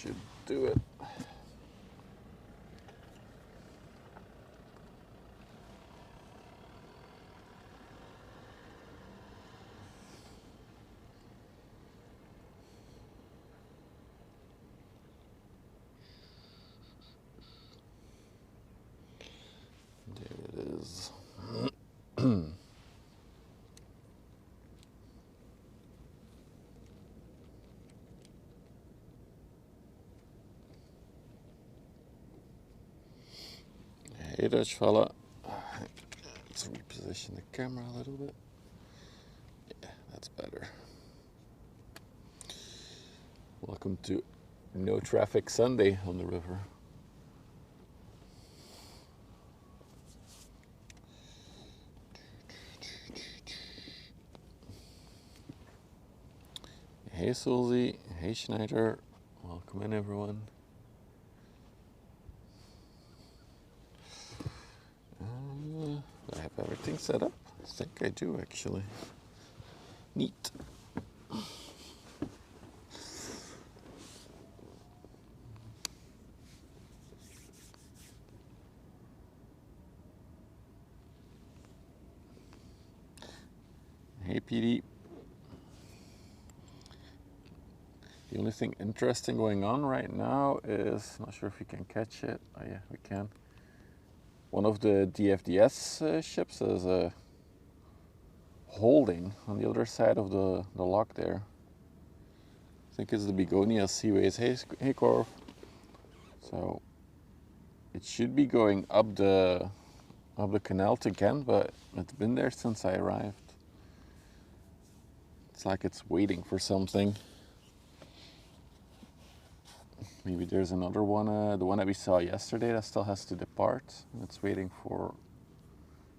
should do it. There it is. Hey Dutch fella. Let's reposition the camera a little bit. Yeah, that's better. Welcome to No Traffic Sunday on the river. Hey Susie, hey Schneider, welcome in everyone. I have everything set up. I think I do actually. Neat. Hey PD. The only thing interesting going on right now is, not sure if you can catch it. Oh yeah, we can. One of the DFDS ships is holding on the other side of the lock there. I think it's the Begonia Seaways. Hey Corv. So it should be going up the canal to Ghent, but it's been there since I arrived. It's like it's waiting for something. Maybe there's another one, the one that we saw yesterday that still has to depart. It's waiting for...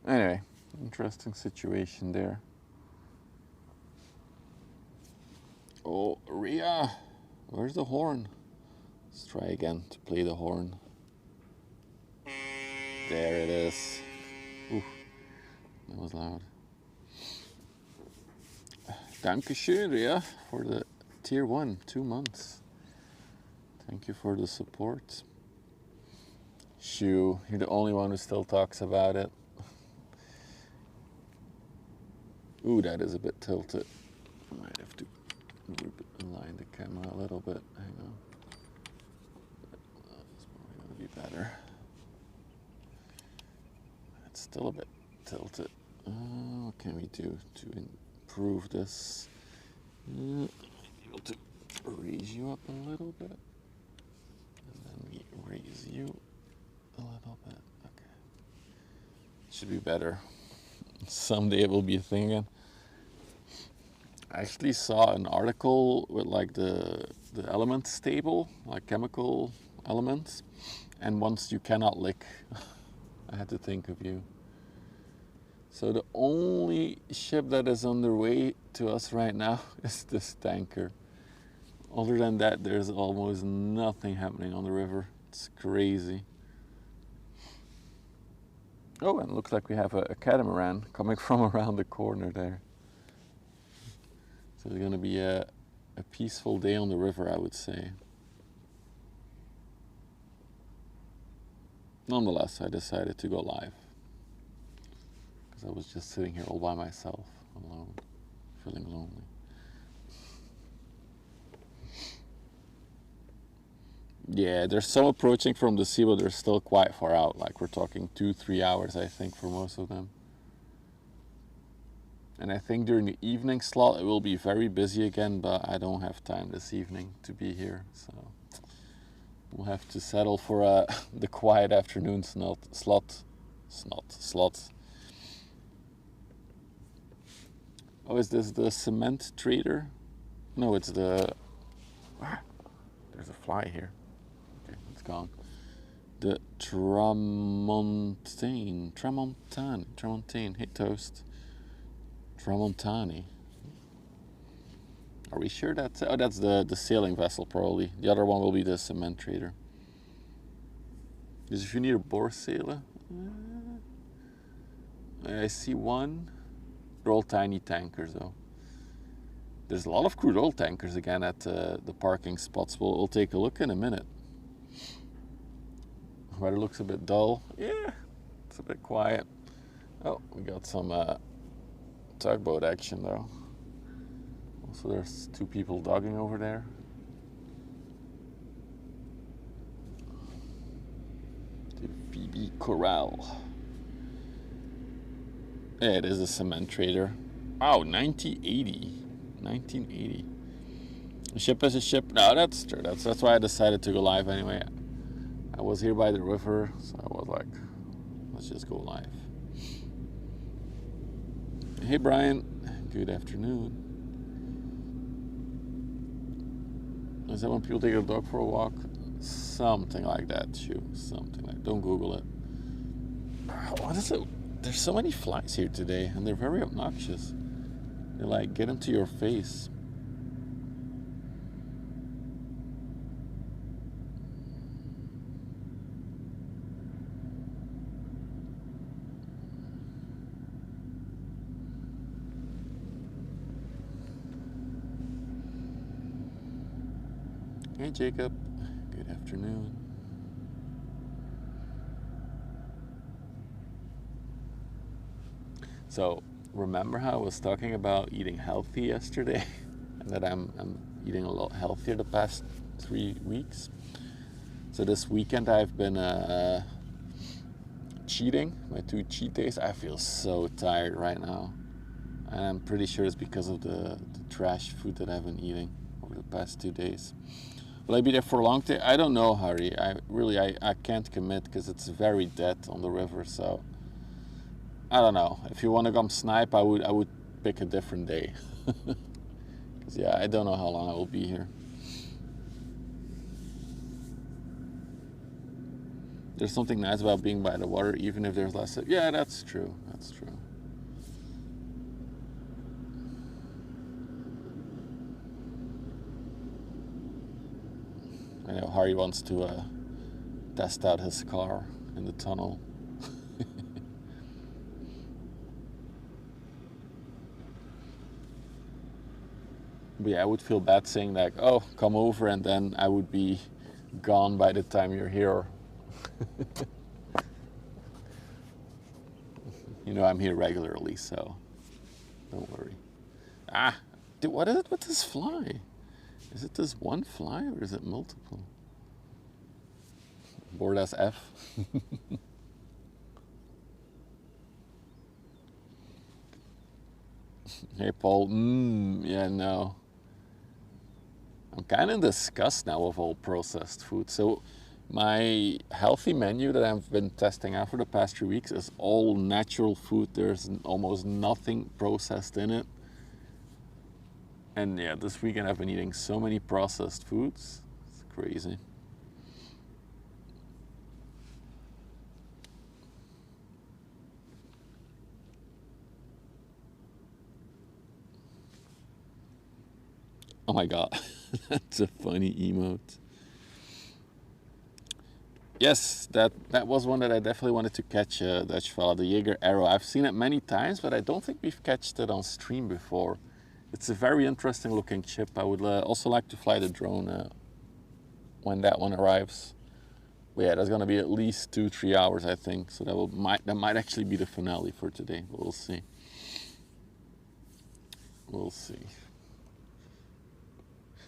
Anyway, interesting situation there. Oh, Ria! Where's the horn? Let's try again to play the horn. There it is. Ooh, that was loud. Dankeschön, Ria, for the tier 1, 2 months. Thank you for the support. Shoo, you're the only one who still talks about it. Ooh, that is a bit tilted. I might have to align the camera a little bit. Hang on. That's probably going to be better. It's still a bit tilted. What can we do to improve this? Able to raise you up a little bit. And then we raise you a little bit. Okay. Should be better. Someday it will be a thing again. I actually saw an article with like the elements table, like chemical elements, and once you cannot lick, I had to think of you. So the only ship that is on their way to us right now is this tanker. Other than that, there's almost nothing happening on the river. It's crazy. Oh, and it looks like we have a catamaran coming from around the corner there. So it's going to be a peaceful day on the river, I would say. Nonetheless, I decided to go live. Because I was just sitting here all by myself, alone, feeling lonely. Yeah, there's some approaching from the sea, but they're still quite far out. Like we're talking 2-3 hours, I think, for most of them. And I think during the evening slot it will be very busy again, but I don't have time this evening to be here, so we'll have to settle for the quiet afternoon slot. Oh, is this the cement trader? No, it's the... There's a fly here. Okay, it's gone. The Tramontane. Hit toast. Tramontani. Are we sure that's... Oh, that's the sailing vessel, probably. The other one will be the cement trader. Because if you need a bore sailor... I see one. They're all tiny tankers, though. There's a lot of crude oil tankers again at the parking spots. We'll take a look in a minute. Weather looks a bit dull. Yeah, it's a bit quiet. Oh, we got some tugboat action though. Also, there's 2 people dogging over there. The BB Corral. Yeah, it is a cement trader. Wow, 1980. A ship is a ship. No, that's true. That's why I decided to go live anyway. I was here by the river, so I was like, let's just go live. Hey Brian, good afternoon. Is that when people take their dog for a walk? Something like that, something like that. Don't Google it. What is it? There's so many flies here today, and they're very obnoxious. They like get into your face. Hey Jacob, good afternoon. So, remember how I was talking about eating healthy yesterday? And that I'm eating a lot healthier the past 3 weeks? So this weekend I've been cheating, my 2 cheat days. I feel so tired right now. And I'm pretty sure it's because of the trash food that I've been eating over the past 2 days. Will I be there for a long time? I don't know, Harry. I can't commit because it's very dead on the river, so I don't know. If you want to come snipe, I would pick a different day. Because yeah, I don't know how long I will be here. There's something nice about being by the water, even if there's less. Yeah, that's true. That's true. I know Harry wants to test out his car in the tunnel. But yeah, I would feel bad saying like, oh, come over, and then I would be gone by the time you're here. You know I'm here regularly, so don't worry. Ah, dude, what is it with this fly? Is it this one fly or is it multiple? Bored as F. Hey Paul, yeah, no. I'm kind of in disgust now of all processed food. So my healthy menu that I've been testing out for the past 3 weeks is all natural food. There's almost nothing processed in it. And yeah, this weekend I've been eating so many processed foods. It's crazy. Oh my god, that's a funny emote. Yes, that was one that I definitely wanted to catch, Dutch fella, the Jaeger Arrow. I've seen it many times, but I don't think we've catched it on stream before. It's a very interesting looking chip. I would also like to fly the drone when that one arrives. But yeah, that's gonna be at least 2-3 hours, I think. So that might actually be the finale for today. But we'll see. We'll see.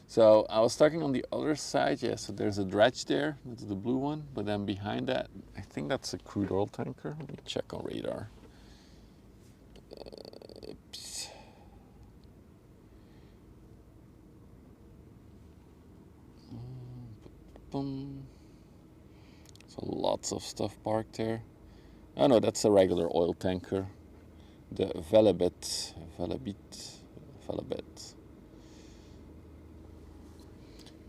So I was talking on the other side, yeah, so there's a dredge there, that's the blue one, but then behind that, I think that's a crude oil tanker. Let me check on radar. Oops. So lots of stuff parked there. Oh no, that's a regular oil tanker. The Velebit.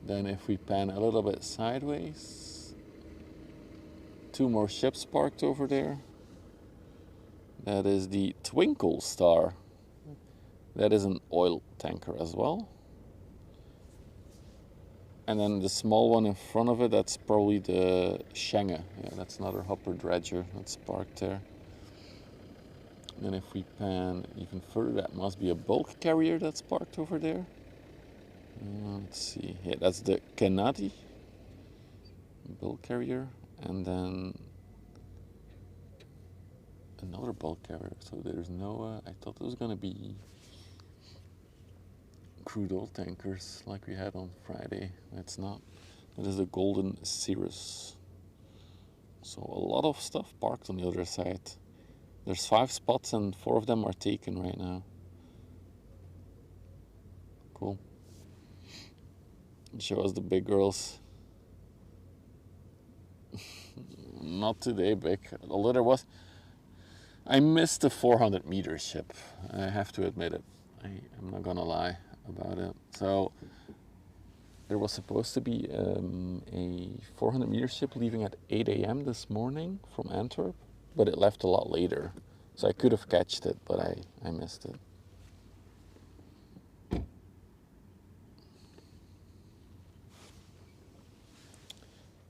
Then if we pan a little bit sideways, 2 more ships parked over there. That is the Twinkle Star. That is an oil tanker as well. And then the small one in front of it, that's probably the Schenge. Yeah, that's another hopper dredger that's parked there. And if we pan even further, that must be a bulk carrier that's parked over there. Let's see. Yeah, that's the Canadi bulk carrier. And then another bulk carrier. So there's no... I thought it was going to be crude oil tankers like we had on Friday. It's not. It is the Golden Cirrus. So a lot of stuff parked on the other side. There's 5 spots and 4 of them are taken right now. Cool. Show us the big girls. Not today, big. Although there was... I missed the 400 meter ship. I have to admit it. I'm not gonna lie about it. So there was supposed to be a 400 meter ship leaving at 8 a.m. this morning from Antwerp, but it left a lot later. So I could have catched it, but I missed it.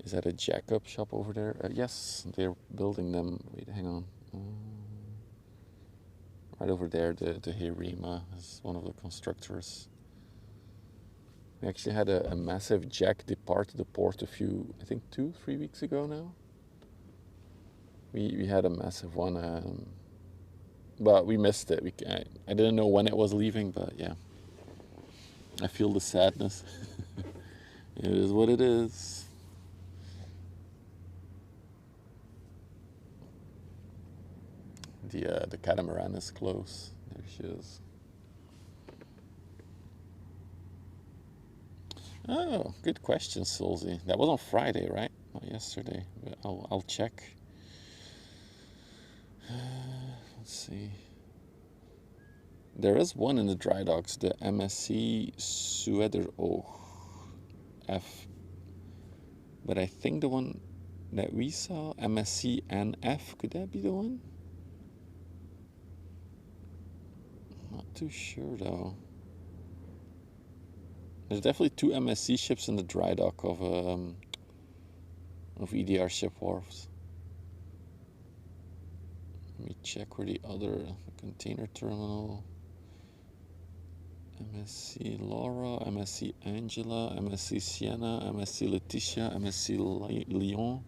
Is that a jack-up shop over there? Yes, they're building them. Wait, hang on. Right over there, the Hirima is one of the constructors. We actually had a massive jack depart the port a few, I think 2-3 weeks ago now. We had a massive one, but we missed it. I didn't know when it was leaving, but yeah. I feel the sadness. It is what it is. The catamaran is close. There she is. Oh, good question, Sulzy. That was on Friday, right? Not yesterday. But I'll check. Let's see. There is one in the dry docks, the MSC Sueder F. But I think the one that we saw, MSC NF, could that be the one? Not too sure though. There's definitely 2 MSC ships in the dry dock of EDR ship wharfs. Let me check where the other container terminal. MSC Laura, MSC Angela, MSC Sienna, MSC Letitia, MSC Lyon,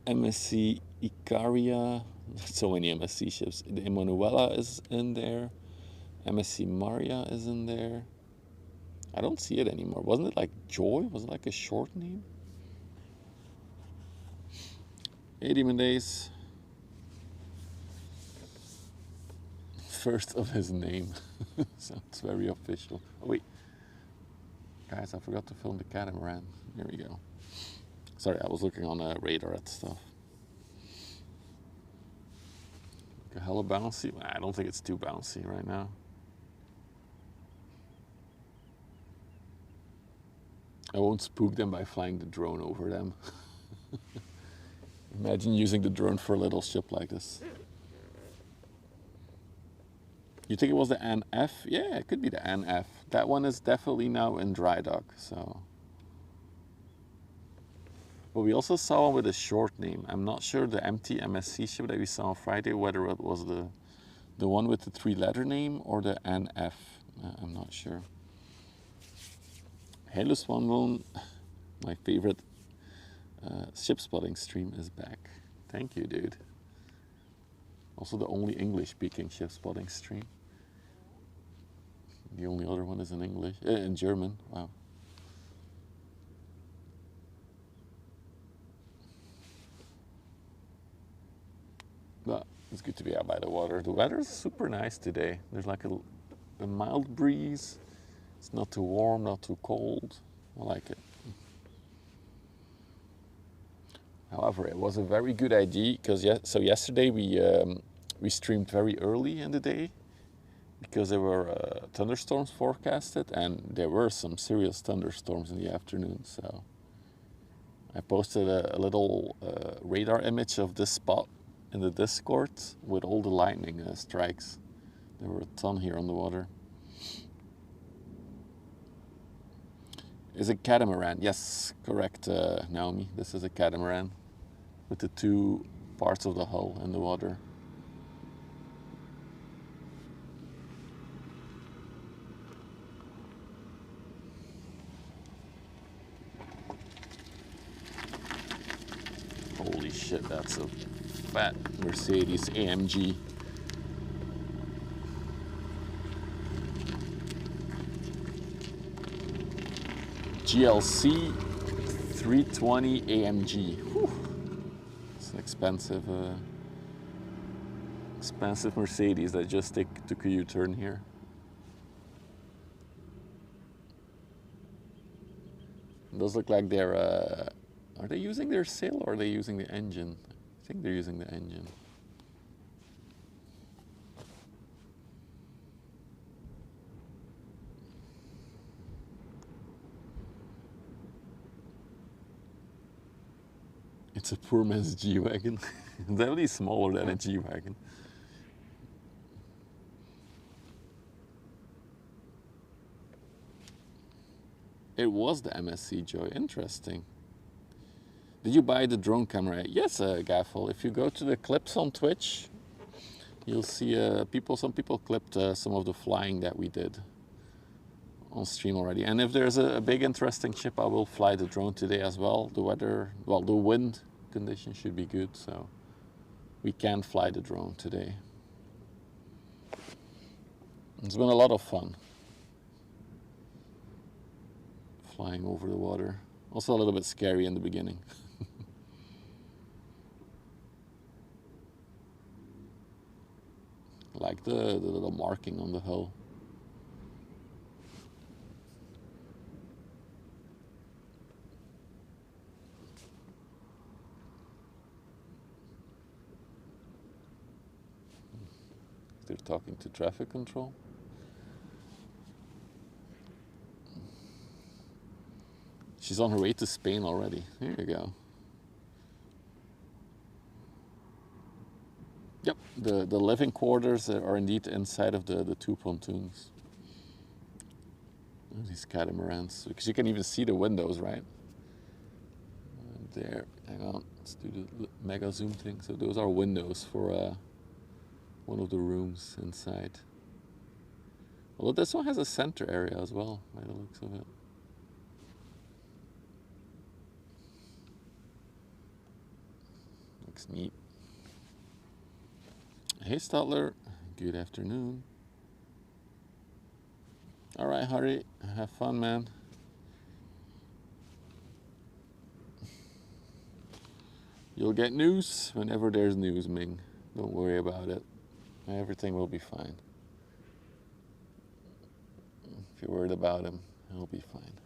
MSC Icaria. So many MSC ships. The Emanuela is in there. MSC Maria is in there. I don't see it anymore. Wasn't it like Joy? Was it like a short name? 80 days. First of his name. Sounds very official. Oh wait. Guys, I forgot to film the catamaran. Here we go. Sorry, I was looking on a radar at stuff. Hella bouncy? I don't think it's too bouncy right now. I won't spook them by flying the drone over them. Imagine using the drone for a little ship like this. You think it was the NF? Yeah, it could be the NF. That one is definitely now in dry dock, so. But we also saw one with a short name. I'm not sure the empty MSC ship that we saw on Friday, whether it was the one with the 3-letter name or the NF. I'm not sure. Hele Swanwoon, my favorite ship spotting stream is back. Thank you, dude. Also the only English-speaking ship spotting stream. The only other one is in English, in German. Wow. But it's good to be out by the water. The weather is super nice today. There's like a mild breeze. It's not too warm, not too cold. I like it. However, it was a very good idea because so yesterday we streamed very early in the day because there were thunderstorms forecasted, and there were some serious thunderstorms in the afternoon. So I posted a little radar image of this spot in the Discord with all the lightning strikes. There were a ton here on the water. Is a catamaran? Yes, correct, Naomi. This is a catamaran with the 2 parts of the hull in the water. shit, that's a fat Mercedes AMG. GLC 320 AMG. Whew. It's an expensive Mercedes that just took a U-turn here. It does look like they're, are they using their sail or are they using the engine? I think they're using the engine. It's a poor man's G-Wagon. It's definitely smaller than a G-Wagon. It was the MSC Joy. Interesting. Did you buy the drone camera? Yes, Gaffel. If you go to the clips on Twitch, you'll see some people clipped some of the flying that we did on stream already. And if there's a big interesting ship, I will fly the drone today as well. The weather, well, the wind conditions should be good, so we can fly the drone today. It's been a lot of fun flying over the water. Also a little bit scary in the beginning. Like the little marking on the hull. They're talking to traffic control. She's on her way to Spain already. There you go. Yep, the living quarters are indeed inside of the two pontoons. Oh, these catamarans, because you can even see the windows, right? There, hang on, let's do the mega zoom thing. So those are windows for one of the rooms inside. Although this one has a center area as well, by the looks of it. Looks neat. Hey Stutler, good afternoon. All right, Harry, have fun, man. You'll get news whenever there's news, Ming. Don't worry about it. Everything will be fine. If you're worried about him, he'll be fine.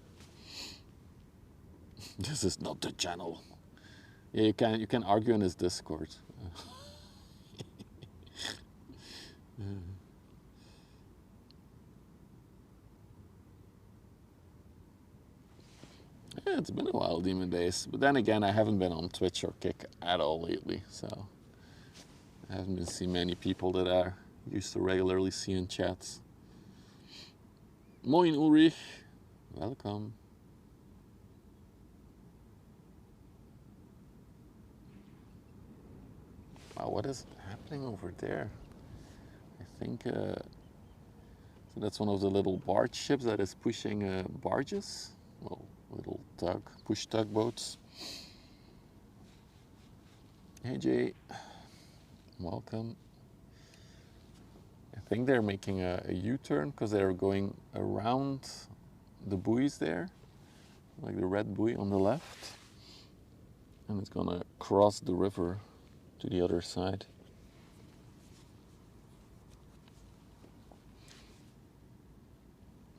This is not the channel. Yeah, you can argue in his Discord. Yeah, it's been a while, Demon Days. But then again, I haven't been on Twitch or Kick at all lately, so I haven't been seeing many people that I used to regularly see in chats. Moin Ulrich, welcome. Wow, what is happening over there? I think so that's one of the little barge ships that is pushing barges. Well, little push tugboats. Hey Jay, welcome. I think they're making a U-turn because they're going around the buoys there, like the red buoy on the left, and it's gonna cross the river to the other side.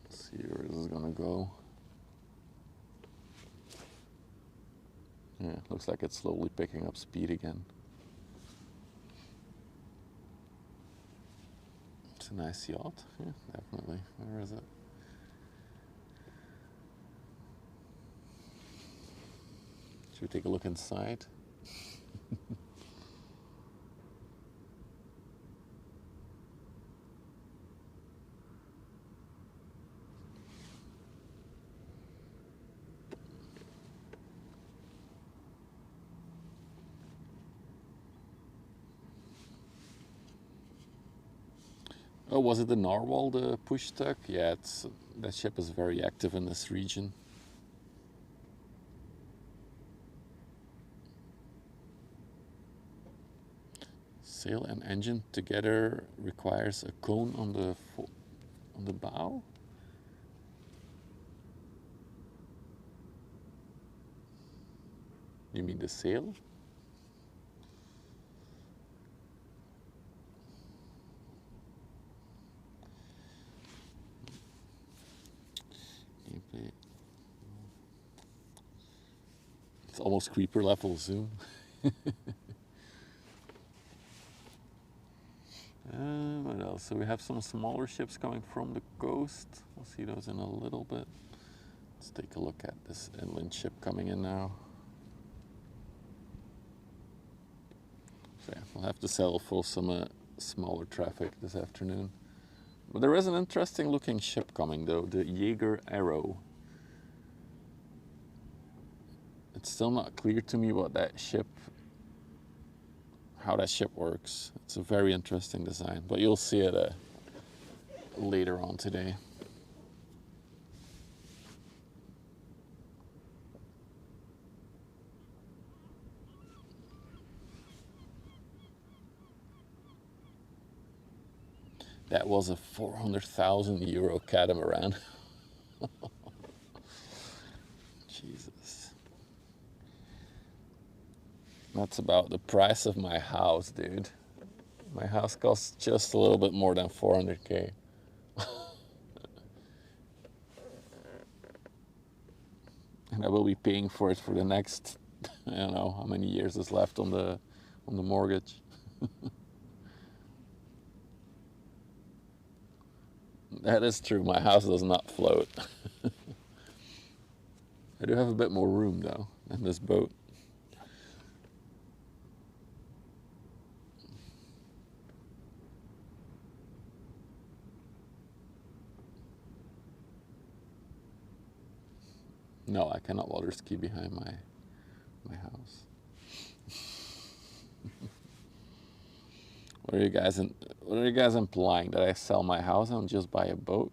Let's see where this is gonna go. Yeah, looks like it's slowly picking up speed again. It's a nice yacht. Yeah, definitely. Where is it? Should we take a look inside? Oh, was it the Narwhal, the push tug? Yeah, that ship is very active in this region. Sail and engine together requires a cone on the bow. You mean the sail? It's almost creeper level zoom. What else? So we have some smaller ships coming from the coast. We'll see those in a little bit. Let's take a look at this inland ship coming in now. So yeah, we'll have to settle for some smaller traffic this afternoon. But there is an interesting looking ship coming though, the Jaeger Arrow. It's still not clear to me what that ship, how that ship works. It's a very interesting design, but you'll see it later on today. That was a 400,000 euro catamaran. Jesus. That's about the price of my house, dude. My house costs just a little bit more than 400K. And I will be paying for it for the next, I don't know how many years is left on the mortgage. That is true, my house does not float. I do have a bit more room though in this boat. No, I cannot water ski behind my house. What are you guys implying? That I sell my house and just buy a boat?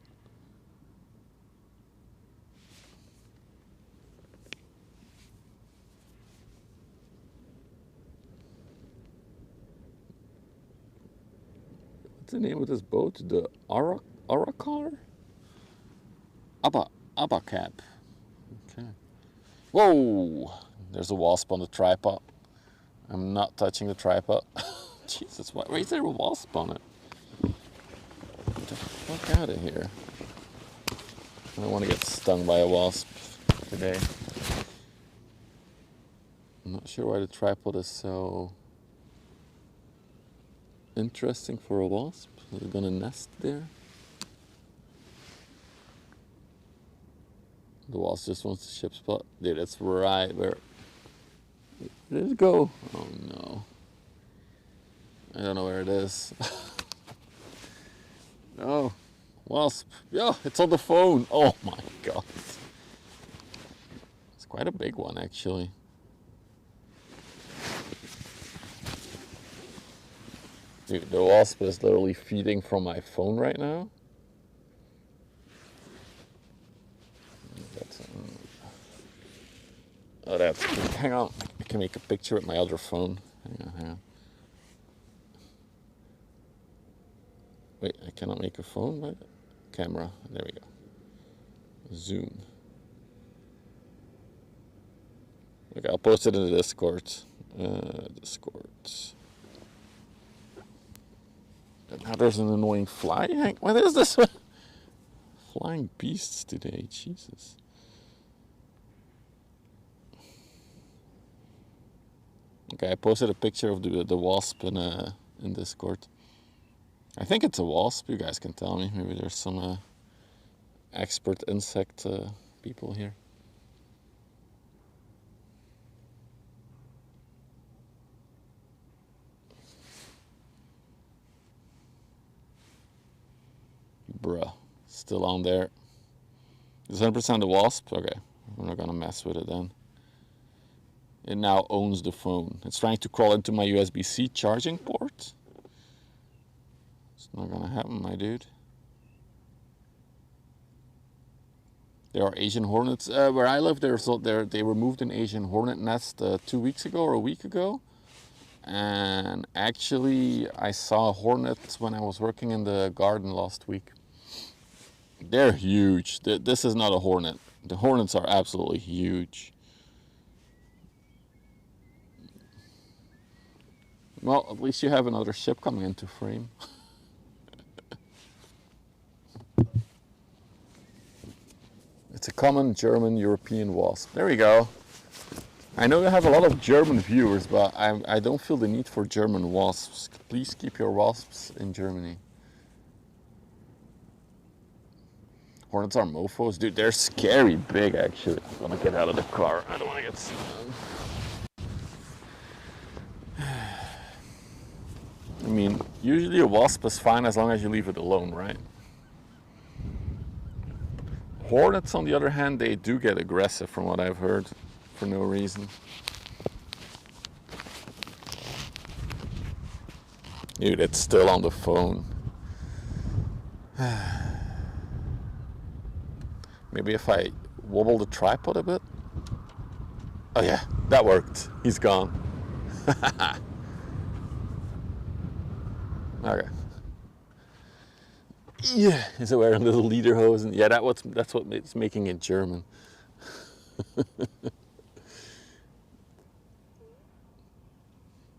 What's the name of this boat? The Aracar? Abacab. Okay. Whoa! There's a wasp on the tripod. I'm not touching the tripod. Jesus, why is there a wasp on it? Get the fuck out of here. I don't want to get stung by a wasp today. I'm not sure why the tripod is so interesting for a wasp. Is it gonna nest there? The wasp just wants the ship spot. Dude, it's right where did it go? Oh no. I don't know where it is. Oh, wasp. Yeah, it's on the phone. Oh my god. It's quite a big one actually. Dude, the wasp is literally feeding from my phone right now. Oh, that's cool. Hang on. I can make a picture with my other phone. Hang on. Wait, I cannot make a phone with camera. There we go. Zoom. Okay, I'll post it in the Discord. Discord. Now there's an annoying fly. What is this? Flying beasts today. Jesus. Okay, I posted a picture of the wasp in Discord. I think it's a wasp. You guys can tell me. Maybe there's some expert insect people here. Bruh, still on there. Is 100% a wasp? Okay, we're not gonna mess with it then. It now owns the phone. It's trying to crawl into my USB-C charging port. It's not gonna happen, my dude. There are Asian hornets. Where I live, they removed an Asian hornet nest 2 weeks ago or a week ago. And actually, I saw hornets when I was working in the garden last week. They're huge. This is not a hornet. The hornets are absolutely huge. Well, at least you have another ship coming into frame. It's a common German European wasp. There we go. I know you have a lot of German viewers, but I don't feel the need for German wasps. Please keep your wasps in Germany. Hornets are mofos. Dude, they're scary big, actually. I'm gonna get out of the car. I don't want to get stung. I mean, usually a wasp is fine as long as you leave it alone, right? Hornets, on the other hand, they do get aggressive from what I've heard, for no reason. Dude, it's still on the phone. Maybe if I wobble the tripod a bit? Oh yeah, that worked. He's gone. Okay. Yeah, is it wearing little lederhosen? Yeah, that's what it's making it German.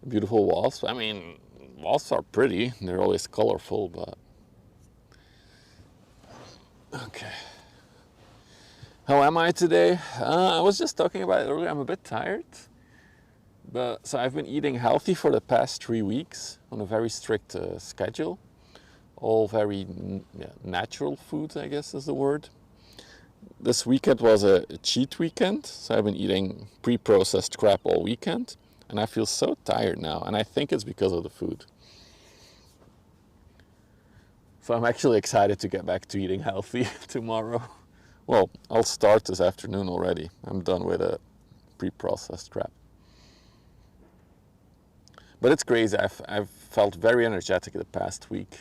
Beautiful wasps. I mean, wasps are pretty. They're always colorful, but okay. How am I today? I was just talking about it earlier. I'm a bit tired, but so I've been eating healthy for the past 3 weeks on a very strict schedule. All very natural foods, I guess is the word. This weekend was a cheat weekend, so I've been eating pre-processed crap all weekend, and I feel so tired now, and I think it's because of the food. So I'm actually excited to get back to eating healthy tomorrow. Well, I'll start this afternoon already. I'm done with the pre-processed crap. But it's crazy. I've felt very energetic the past week.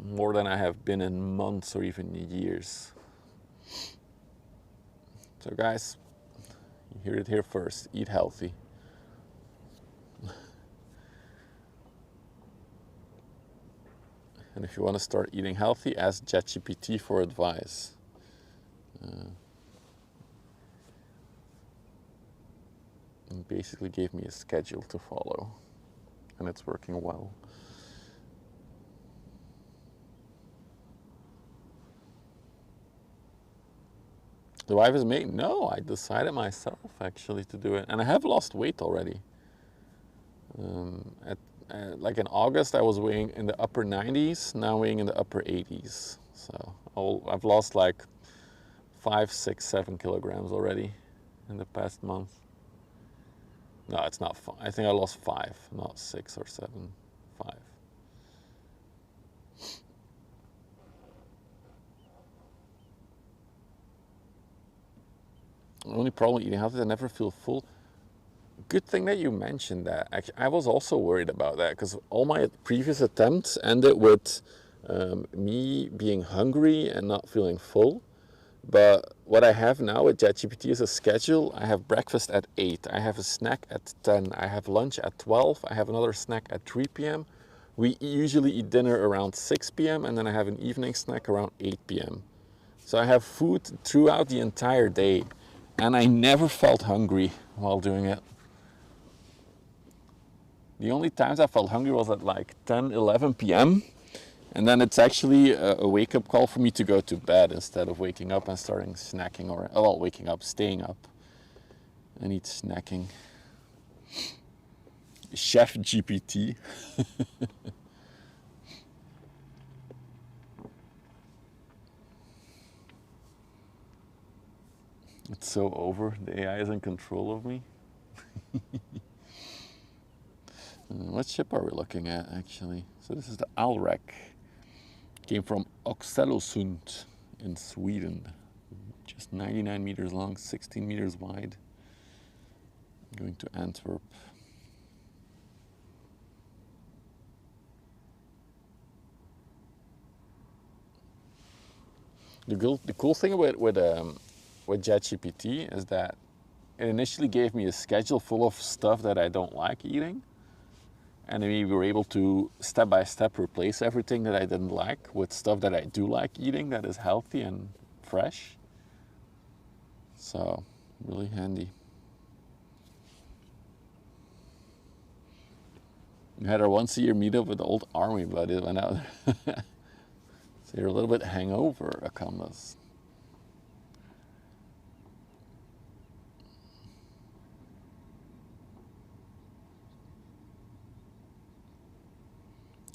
More than I have been in months or even years. So guys, you hear it here first. Eat healthy. And if you want to start eating healthy, ask ChatGPT for advice. He basically gave me a schedule to follow, and it's working well. The wife is making, no, I decided myself actually to do it. And I have lost weight already. Like in August, I was weighing in the upper 90s, now weighing in the upper 80s. So I've lost like 5, 6, 7 kilograms already in the past month. No, it's not 5. I think I lost 5, not 6 or 7, 5. The only problem eating healthy, I never feel full. Good thing that you mentioned that. Actually, I was also worried about that because all my previous attempts ended with me being hungry and not feeling full. But what I have now with ChatGPT is a schedule. I have breakfast at 8, I have a snack at 10, I have lunch at 12, I have another snack at 3 p.m. We usually eat dinner around 6 p.m. and then I have an evening snack around 8 p.m. So I have food throughout the entire day. And I never felt hungry while doing it. The only times I felt hungry was at like 10, 11 p.m. And then it's actually a wake-up call for me to go to bed instead of waking up and starting snacking, or, well, waking up, staying up and eat snacking. Chef GPT. It's so over. The AI is in control of me. What ship are we looking at, actually? So this is the Alrek. Came from Oxellösund in Sweden. Just 99 meters long, 16 meters wide. Going to Antwerp. The cool thing with ChatGPT is that it initially gave me a schedule full of stuff that I don't like eating. And then we were able to step by step replace everything that I didn't like with stuff that I do like eating that is healthy and fresh. So, really handy. We had our once a year meetup with the old army buddies went out. So you're a little bit hangover, Akamas.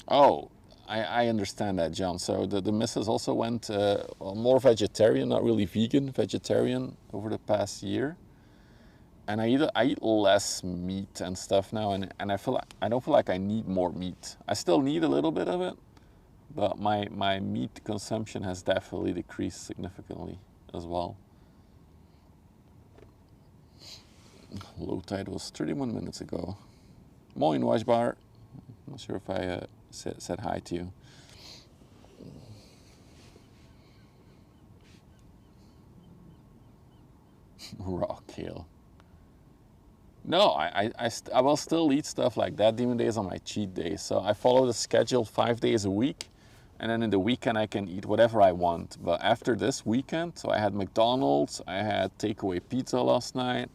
Oh, I understand that, John. So the missus also went more vegetarian, not really vegan, vegetarian over the past year. And I eat less meat and stuff now, and I feel like, I don't feel like I need more meat. I still need a little bit of it, but my meat consumption has definitely decreased significantly as well. Low tide was 31 minutes ago. Moin, Washbar. Not sure if I said hi to you. Raw kale. No, I will still eat stuff like that. Demon days are my cheat days. So I follow the schedule 5 days a week. And then in the weekend I can eat whatever I want. But after this weekend, so I had McDonald's, I had takeaway pizza last night.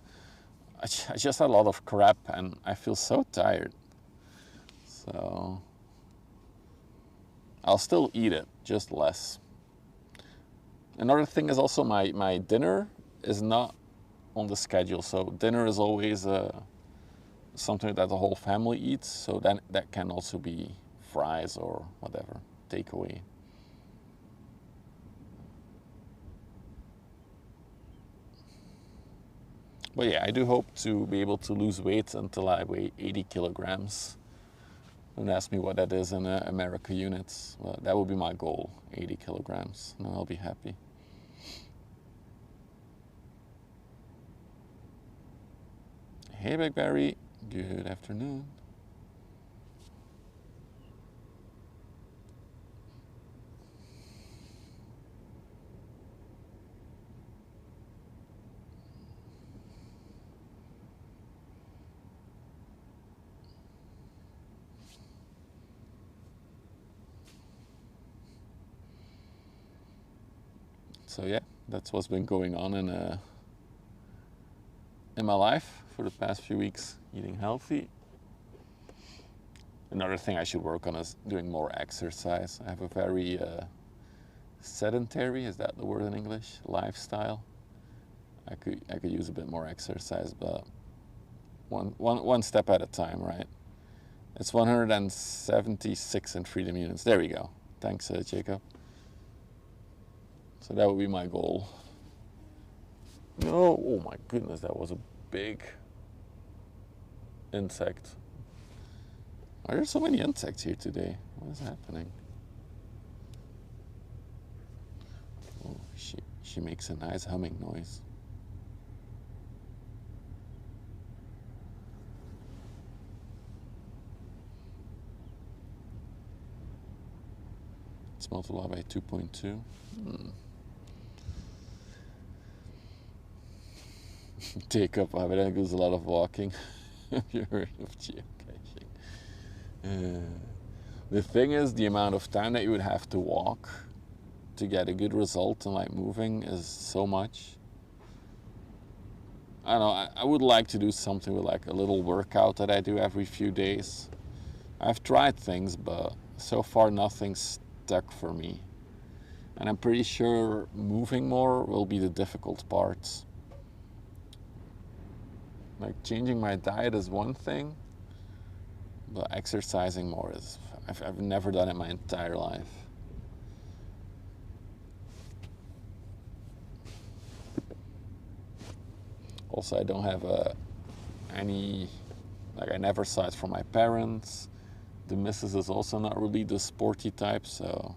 I just had a lot of crap and I feel so tired. So I'll still eat it, just less. Another thing is also my dinner is not on the schedule. So dinner is always something that the whole family eats. So then that can also be fries or whatever, takeaway. But yeah, I do hope to be able to lose weight until I weigh 80 kilograms. Don't ask me what that is in America units. Well, that would be my goal, 80 kilograms. And I'll be happy. Hey, Blackberry. Good afternoon. So yeah, that's what's been going on in my life for the past few weeks, eating healthy. Another thing I should work on is doing more exercise. I have a very sedentary, is that the word in English, lifestyle. I could use a bit more exercise, but one step at a time, right? It's 176 in freedom units. There we go. Thanks, Jacob. So that would be my goal. No, oh my goodness, that was a big insect. Why are there so many insects here today? What is happening? Oh, she makes a nice humming noise. It's multiplied by 2.2. Take up there's a lot of walking. Have you heard of geocaching? The thing is, the amount of time that you would have to walk to get a good result in like moving is so much. I don't know, I would like to do something with like a little workout that I do every few days. I've tried things, but so far nothing's stuck for me. And I'm pretty sure moving more will be the difficult part. Like changing my diet is one thing, but exercising more is, I've never done it my entire life. Also, I don't have any, like I never saw it from my parents. The missus is also not really the sporty type, so.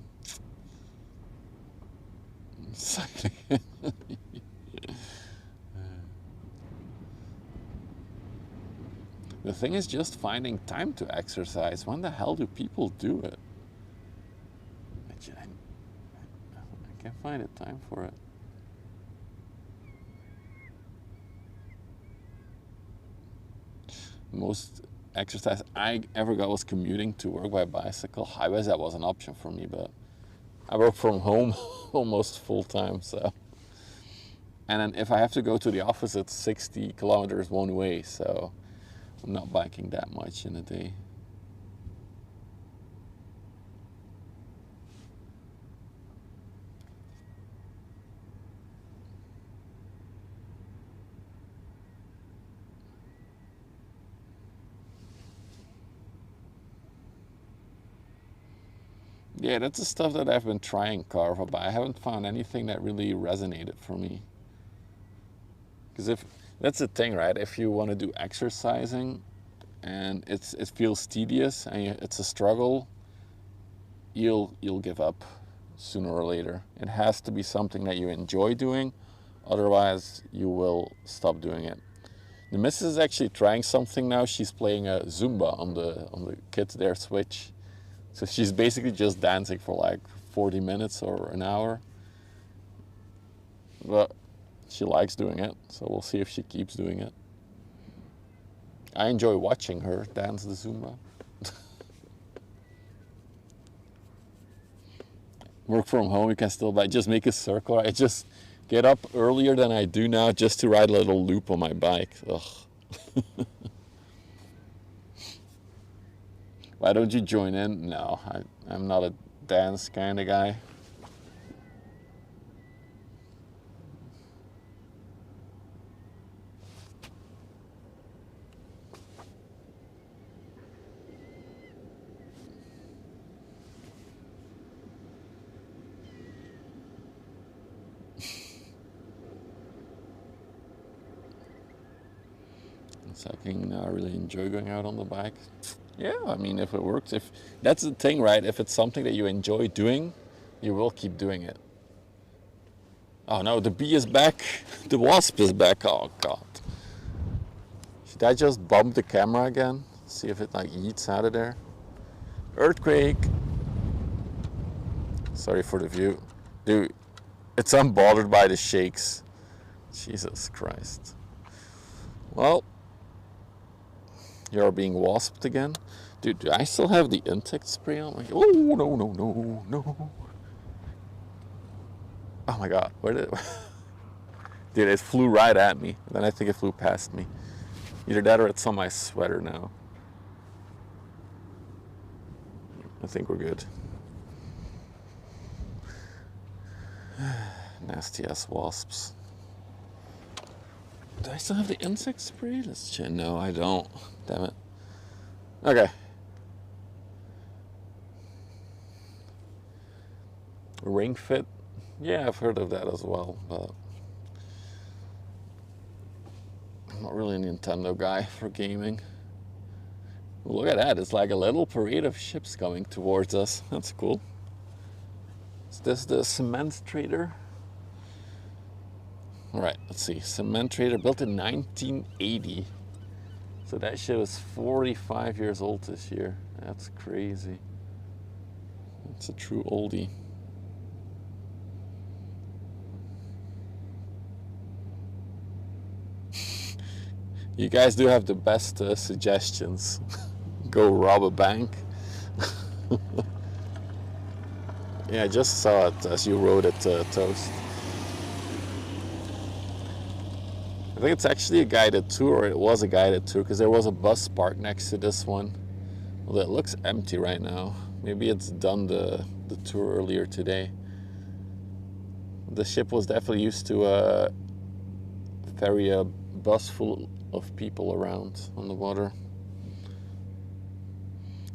The thing is just finding time to exercise. When the hell do people do it? I can't find the time for it. most exercise I ever got was commuting to work by bicycle. Highways, that was an option for me, but I work from home almost full time, so. And then if I have to go to the office, it's 60 kilometers one way, so I'm not biking that much in a day. Yeah, that's the stuff that I've been trying Carva, but I haven't found anything that really resonated for me. Because if that's the thing, right? If you want to do exercising and it feels tedious and it's a struggle, you'll give up sooner or later. It has to be something that you enjoy doing, otherwise you will stop doing it. The missus is actually trying something now. She's playing a Zumba on the kids their Switch. So she's basically just dancing for like 40 minutes or an hour. But she likes doing it, so we'll see if she keeps doing it. I enjoy watching her dance the Zumba. Work from home, you can still just make a circle. I just get up earlier than I do now just to ride a little loop on my bike. Ugh. Why don't you join in? No, I'm not a dance kind of guy. So I can really enjoy going out on the bike. Yeah, I mean, if it works, if that's the thing, right? If it's something that you enjoy doing, you will keep doing it. Oh no, the bee is back. The wasp is back. Oh God. Should I just bump the camera again? See if it like yeets out of there. Earthquake. Sorry for the view. Dude, it's unbothered by the shakes. Jesus Christ. Well, you're being wasped again. Dude, do I still have the insect spray on? Like, oh, no, no, no, no. Oh my God, where did it... Dude, it flew right at me. Then I think it flew past me. Either that or it's on my sweater now. I think we're good. Nasty ass wasps. Do I still have the insect spray? Let's check. No, I don't. Damn it. Okay. Ring Fit. Yeah, I've heard of that as well, but I'm not really a Nintendo guy for gaming. Look at that. It's like a little parade of ships coming towards us. That's cool. Is this the cement trader? Alright, let's see. Cement trader built in 1980. So that shit was 45 years old this year. That's crazy. It's a true oldie. You guys do have the best suggestions. Go rob a bank. Yeah, I just saw it as you wrote it, Toast. I think it's actually a guided tour, or it was a guided tour, because there was a bus parked next to this one. Well, it looks empty right now. Maybe it's done the tour earlier today. The ship was definitely used to ferry a bus full of people around on the water.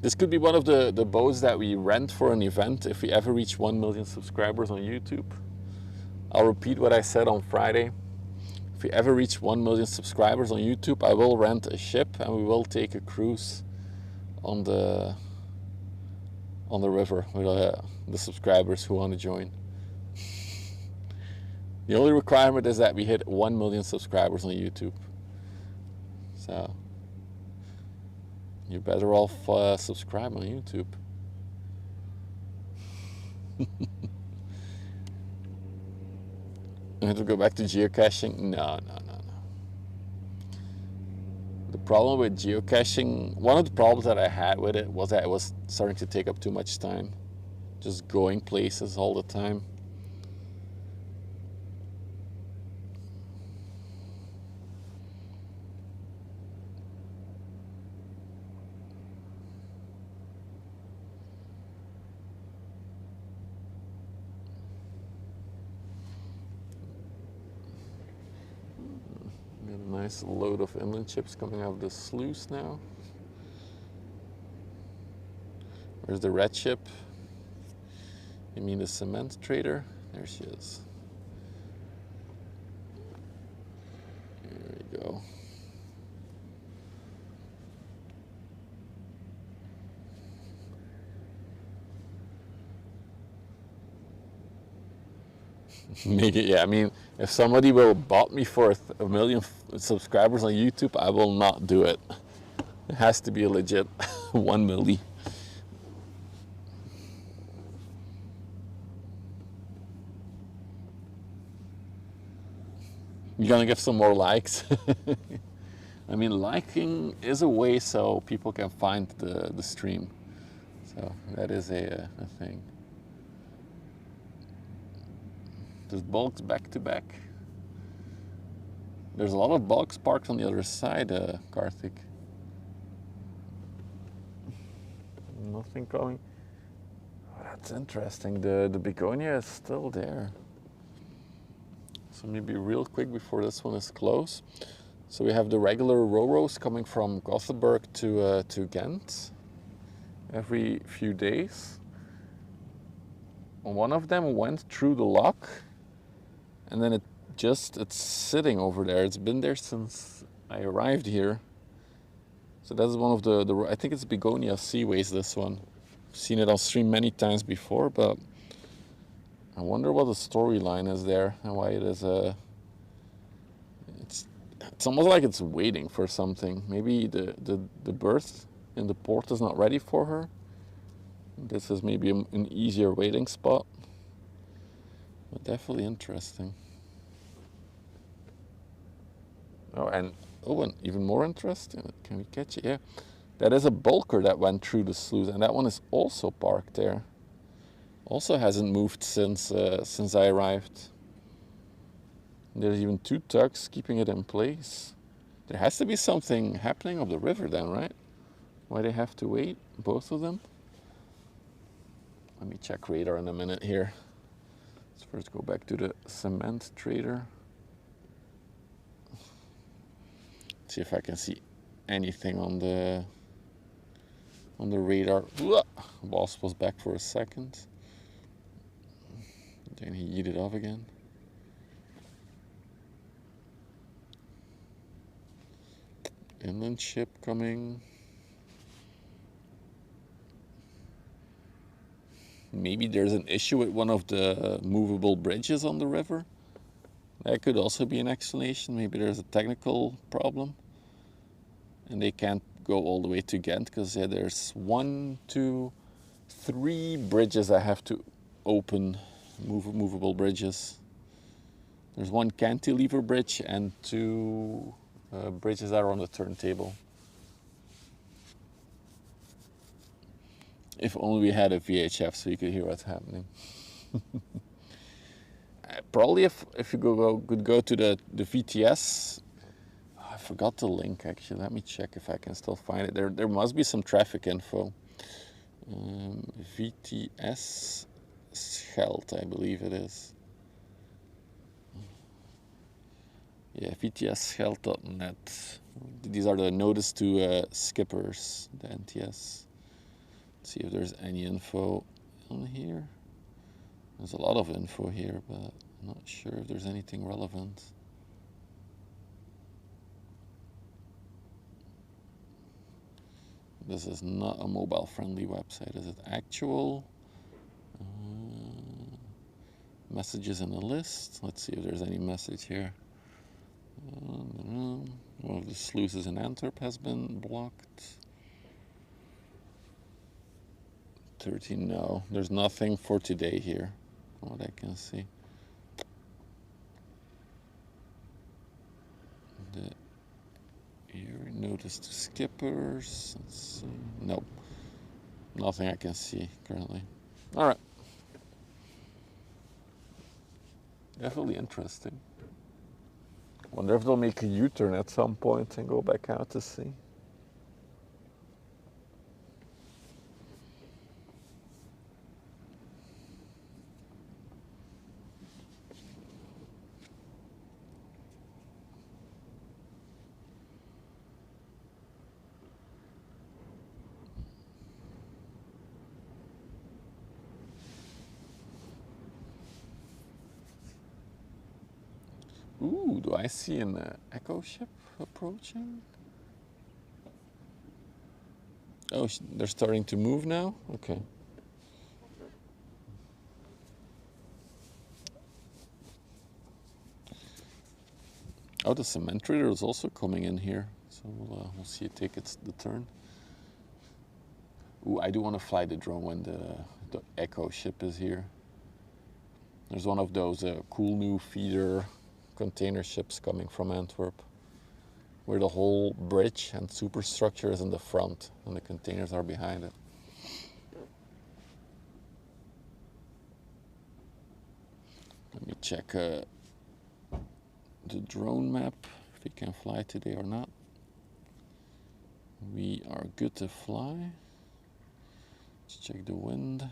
This could be one of the boats that we rent for an event if we ever reach 1 million subscribers on YouTube. I'll repeat what I said on Friday. If we ever reach 1 million subscribers on YouTube, I will rent a ship and we will take a cruise on the river with the subscribers who want to join. The only requirement is that we hit 1 million subscribers on YouTube. So you're better off subscribe on YouTube. I have to go back to geocaching? No. The problem with geocaching, one of the problems that I had with it was that it was starting to take up too much time. Just going places all the time. Got a nice load of inland ships coming out of the sluice now. Where's the red ship? You mean the cement trader? There she is. There we go. Make it, yeah, I mean, if somebody will bot me for a million subscribers on YouTube, I will not do it. It has to be a legit 1 milli. You're gonna get some more likes. I mean, liking is a way so people can find the stream. So that is a thing. There's bulks back to back. There's a lot of bulks parked on the other side, Karthik. Nothing coming. Oh, that's interesting. The begonia is still there. So maybe real quick before this one is closed. So we have the regular Ro-Ros coming from Gothenburg to Ghent every few days. One of them went through the lock, and then it's sitting over there. It's been there since I arrived here. So that's one of the I think it's Begonia Seaways, this one. I've seen it on stream many times before, but I wonder what the storyline is there and why it is it's almost like it's waiting for something. Maybe the berth in the port is not ready for her. This is maybe an easier waiting spot. But definitely interesting. And even more interesting. Can we catch it? Yeah. That is a bulker that went through the sluice, and that one is also parked there. Also hasn't moved since I arrived. There's even 2 tugs keeping it in place. There has to be something happening up the river then, right? Why they have to wait, both of them? Let me check radar in a minute here. Let's first go back to the cement trader. See if I can see anything on the radar. Wasp was back for a second. Then he yeeted off again. Inland ship coming. Maybe there's an issue with one of the movable bridges on the river. That could also be an explanation. Maybe there's a technical problem and they can't go all the way to Ghent, because there's 1, 2, 3 bridges I have to open, movable bridges. There's 1 cantilever bridge and 2 bridges that are on the turntable. If only we had a VHF so you could hear what's happening. Probably if you could go to the VTS. Oh, I forgot the link actually. Let me check if I can still find it. There must be some traffic info. VTS Schelde, I believe it is. Yeah, vtscheld.net. These are the notice to skippers, the NTS. Let's see if there's any info on here. There's a lot of info here, but I'm not sure if there's anything relevant. This is not a mobile-friendly website. Is it actual? Messages in a list. Let's see if there's any message here. One of the sluices in Antwerp has been blocked. 13, no. There's nothing for today here, from what I can see. The Notice the skippers. Let's see. Nope. Nothing I can see currently. Alright. Definitely interesting. Wonder if they'll make a U-turn at some point and go back out to sea. Ooh, do I see an echo ship approaching? Oh, they're starting to move now? Okay. Oh, the cement trader is also coming in here. So we'll see it take the turn. Ooh, I do want to fly the drone when the echo ship is here. There's one of those cool new feeder container ships coming from Antwerp, where the whole bridge and superstructure is in the front and the containers are behind it. Let me check the drone map, if we can fly today or not. We are good to fly. Let's check the wind.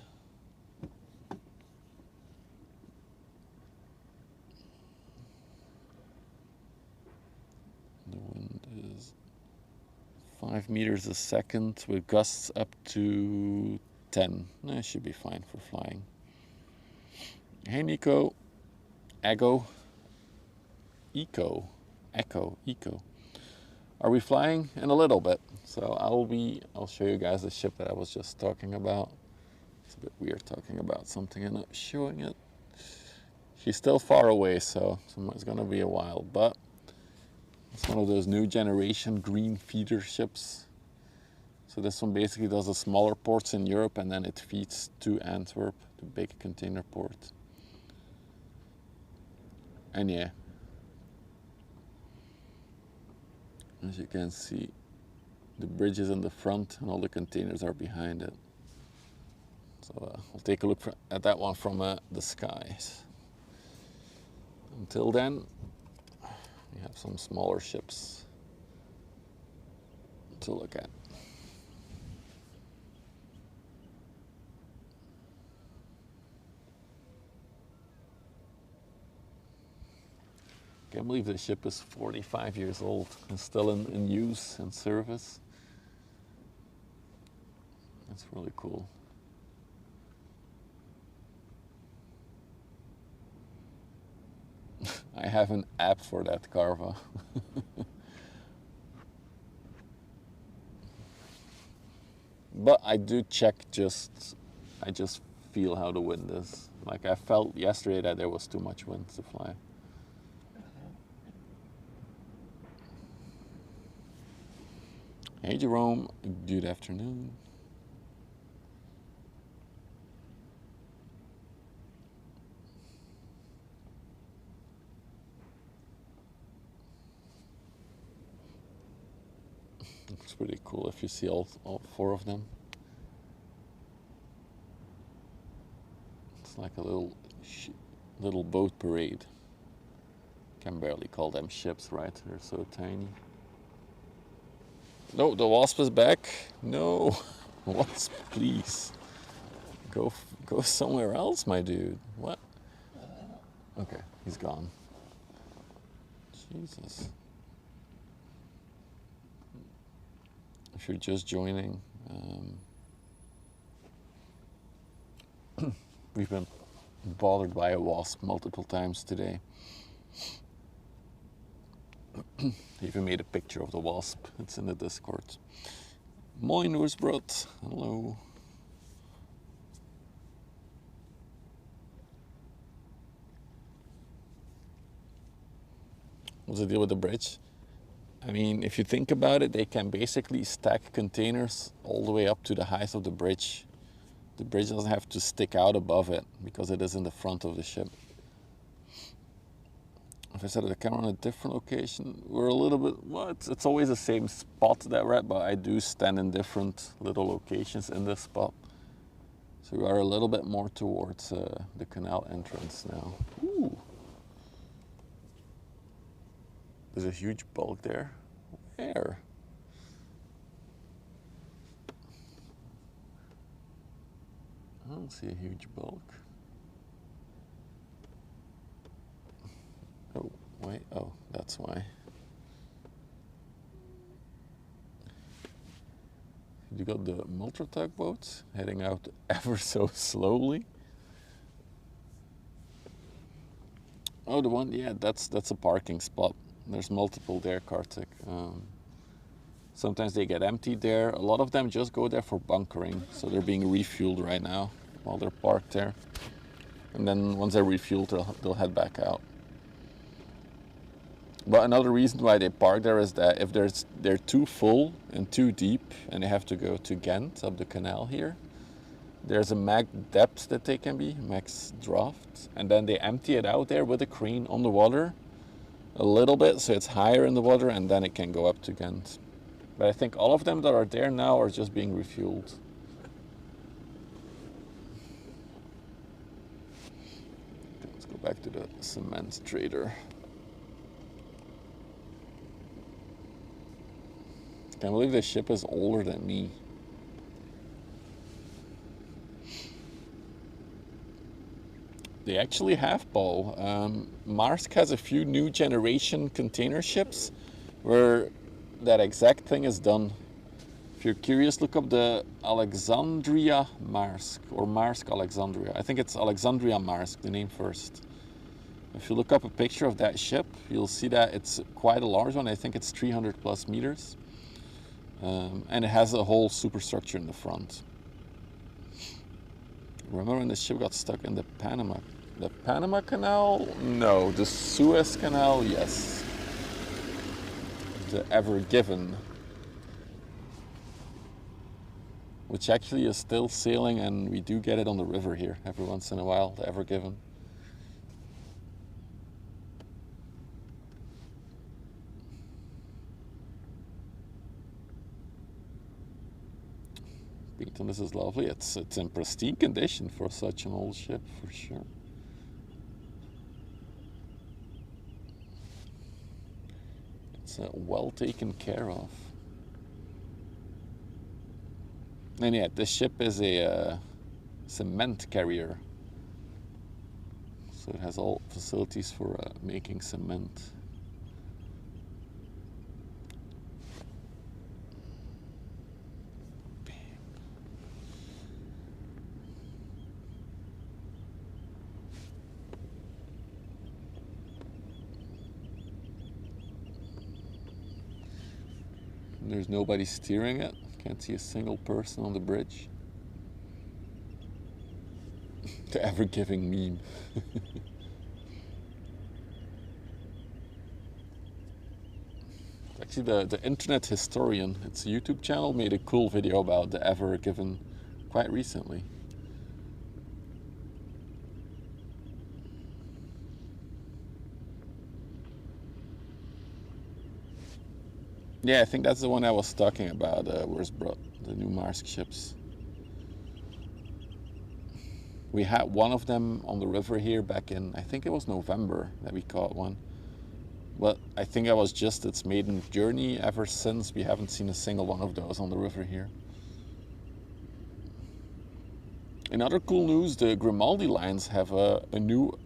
The wind is 5 meters a second with gusts up to 10. That should be fine for flying. Hey Nico. Echo. Echo. Are we flying? In a little bit. So I'll show you guys the ship that I was just talking about. It's a bit weird talking about something and not showing it. She's still far away, so it's gonna be a while, but it's one of those new generation green feeder ships. So this one basically does the smaller ports in Europe and then it feeds to Antwerp, the big container port. And yeah, as you can see, the bridge is in the front and all the containers are behind it. So we'll take a look at that one from the skies. Until then, we have some smaller ships to look at. Can't believe the ship is 45 years old and still in use and service. That's really cool. I have an app for that, Carva. But I do check I just feel how the wind is. Like I felt yesterday that there was too much wind to fly. Hey Jerome, good afternoon. It's pretty cool if you see all 4 of them. It's like a little boat parade. Can barely call them ships, right? They're so tiny. No, the wasp is back. No, wasp, please. Go somewhere else, my dude. What? Okay, he's gone. Jesus. If you're just joining, we've been bothered by a wasp multiple times today. I even made a picture of the wasp. It's in the Discord. Moin Noorsbrot. Hello. What's the deal with the bridge? I mean, if you think about it, they can basically stack containers all the way up to the height of the bridge. The bridge doesn't have to stick out above it because it is in the front of the ship. If I set the camera on a different location, we're a little bit, well, it's always the same spot that we're at, but I do stand in different little locations in this spot. So we are a little bit more towards the canal entrance now. Ooh. There's a huge bulk there. Where? I don't see a huge bulk. Oh, wait, oh, that's why. You got the multi-tug boats heading out ever so slowly. Oh, the one, yeah, that's a parking spot. There's multiple there, Kartik. Sometimes they get emptied there. A lot of them just go there for bunkering, so they're being refueled right now while they're parked there. And then once they're refueled, they'll head back out. But another reason why they park there is that if they're too full and too deep and they have to go to Ghent up the canal here, there's a max depth that they can be, max draft, and then they empty it out there with a crane on the water a little bit so it's higher in the water, and then it can go up to Ghent. But I think all of them that are there now are just being refueled. Let's go back to the cement trader. I can't believe this ship is older than me. They actually have, Paul. Maersk has a few new generation container ships where that exact thing is done. If you're curious, look up the Alexandria Maersk, or Maersk Alexandria. I think it's Alexandria Maersk, the name first. If you look up a picture of that ship, you'll see that it's quite a large one. I think it's 300 plus meters. And it has a whole superstructure in the front. Remember when the ship got stuck in the Panama Canal? No, the Suez Canal, yes. The Ever Given, which actually is still sailing, and we do get it on the river here every once in a while, the Ever Given. Beaton, this is lovely. It's in pristine condition for such an old ship, for sure. It's well taken care of. And yeah, this ship is a cement carrier. So it has all facilities for making cement. There's nobody steering it. Can't see a single person on the bridge. The ever-giving meme. Actually, the Internet Historian, its YouTube channel, made a cool video about the Ever Given quite recently. Yeah, I think that's the one I was talking about, where's brought the new Maersk ships. We had one of them on the river here back in, I think it was November that we caught one. But I think that was just its maiden journey. Ever since, we haven't seen a single one of those on the river here. In other cool news, the Grimaldi lines have a new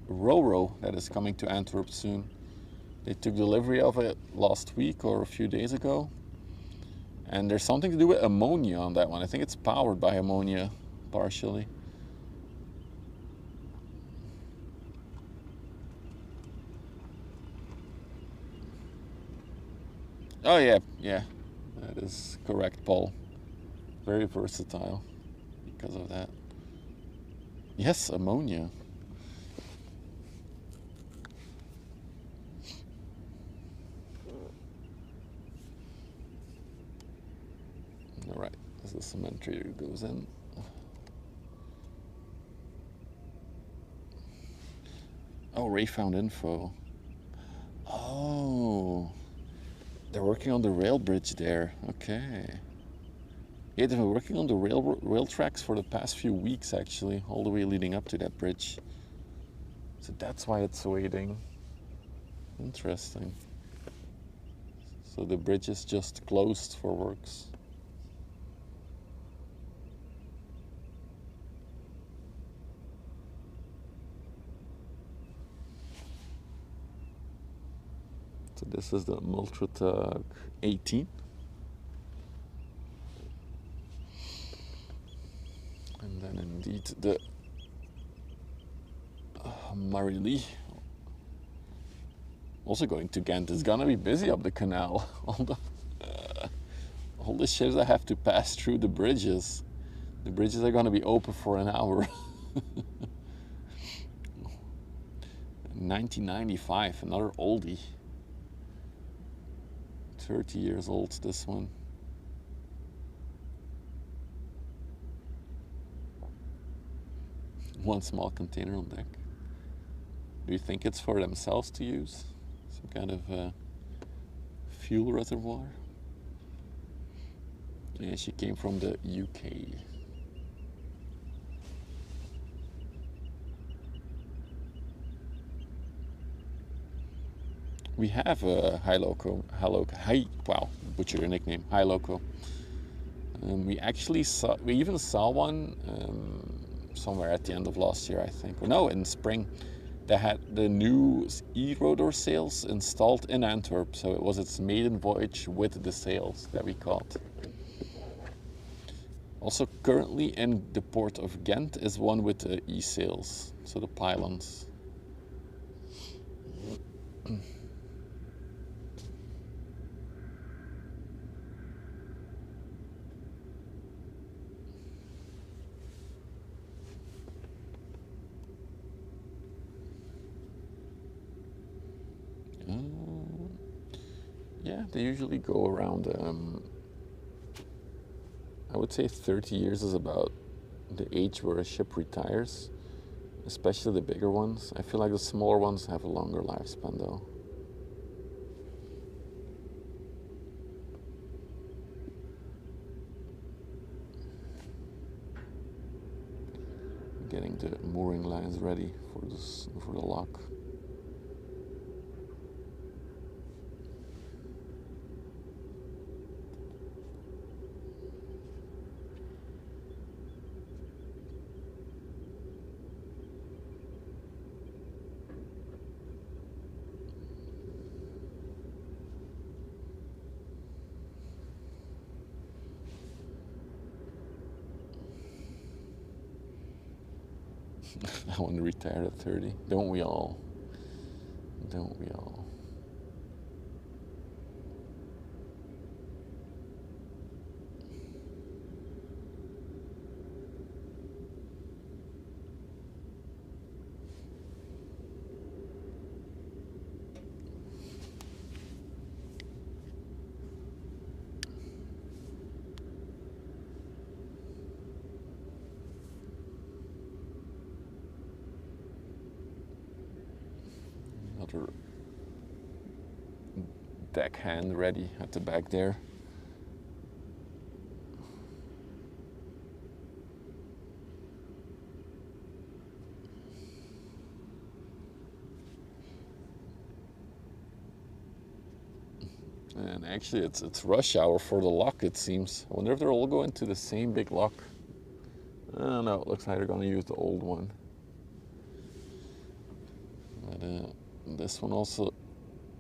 Ro-Ro that is coming to Antwerp soon. They took delivery of it last week or a few days ago. And there's something to do with ammonia on that one. I think it's powered by ammonia, partially. Oh yeah, that is correct, Paul. Very versatile because of that. Yes, ammonia. All right, as the cement trader goes in. Oh, Ray found info. Oh, they're working on the rail bridge there. Okay. Yeah, they've been working on the rail tracks for the past few weeks, actually, all the way leading up to that bridge. So that's why it's waiting. Interesting. So the bridge is just closed for works. So this is the Multratug 18. And then indeed the Marilee. Also going to Ghent. It's gonna be busy up the canal. All the ships that have to pass through the bridges. The bridges are gonna be open for an hour. 1995, another oldie. 30 years old, this one. One small container on deck. Do you think it's for themselves to use? Some kind of fuel reservoir? Yeah, she came from the UK. We have a wow, butchered your nickname, High Loco. We even saw one somewhere at the end of last year, I think. Or no, in spring. They had the new e-rotor sails installed in Antwerp, so it was its maiden voyage with the sails that we caught. Also currently in the port of Ghent is one with the e-sails, so the pylons. Yeah, they usually go around, I would say 30 years is about the age where a ship retires, especially the bigger ones. I feel like the smaller ones have a longer lifespan though. Getting the mooring lines ready for the lock. I want to retire at 30. Don't we all? Don't we all? Another deckhand ready at the back there. And actually it's rush hour for the lock, it seems. I wonder if they're all going to the same big lock. No, it looks like they're going to use the old one. But this one also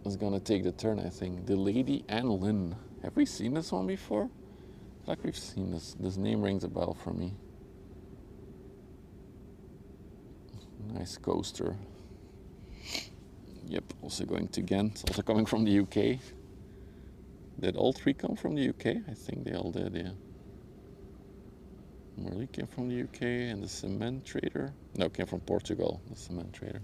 is going to take the turn, I think. The Lady and Lynn. Have we seen this one before? I feel like we've seen this. This name rings a bell for me. Nice coaster. Yep, also going to Ghent. Also coming from the UK. Did all three come from the UK? I think they all did, yeah. Marley came from the UK, and the cement trader. No, came from Portugal, the cement trader.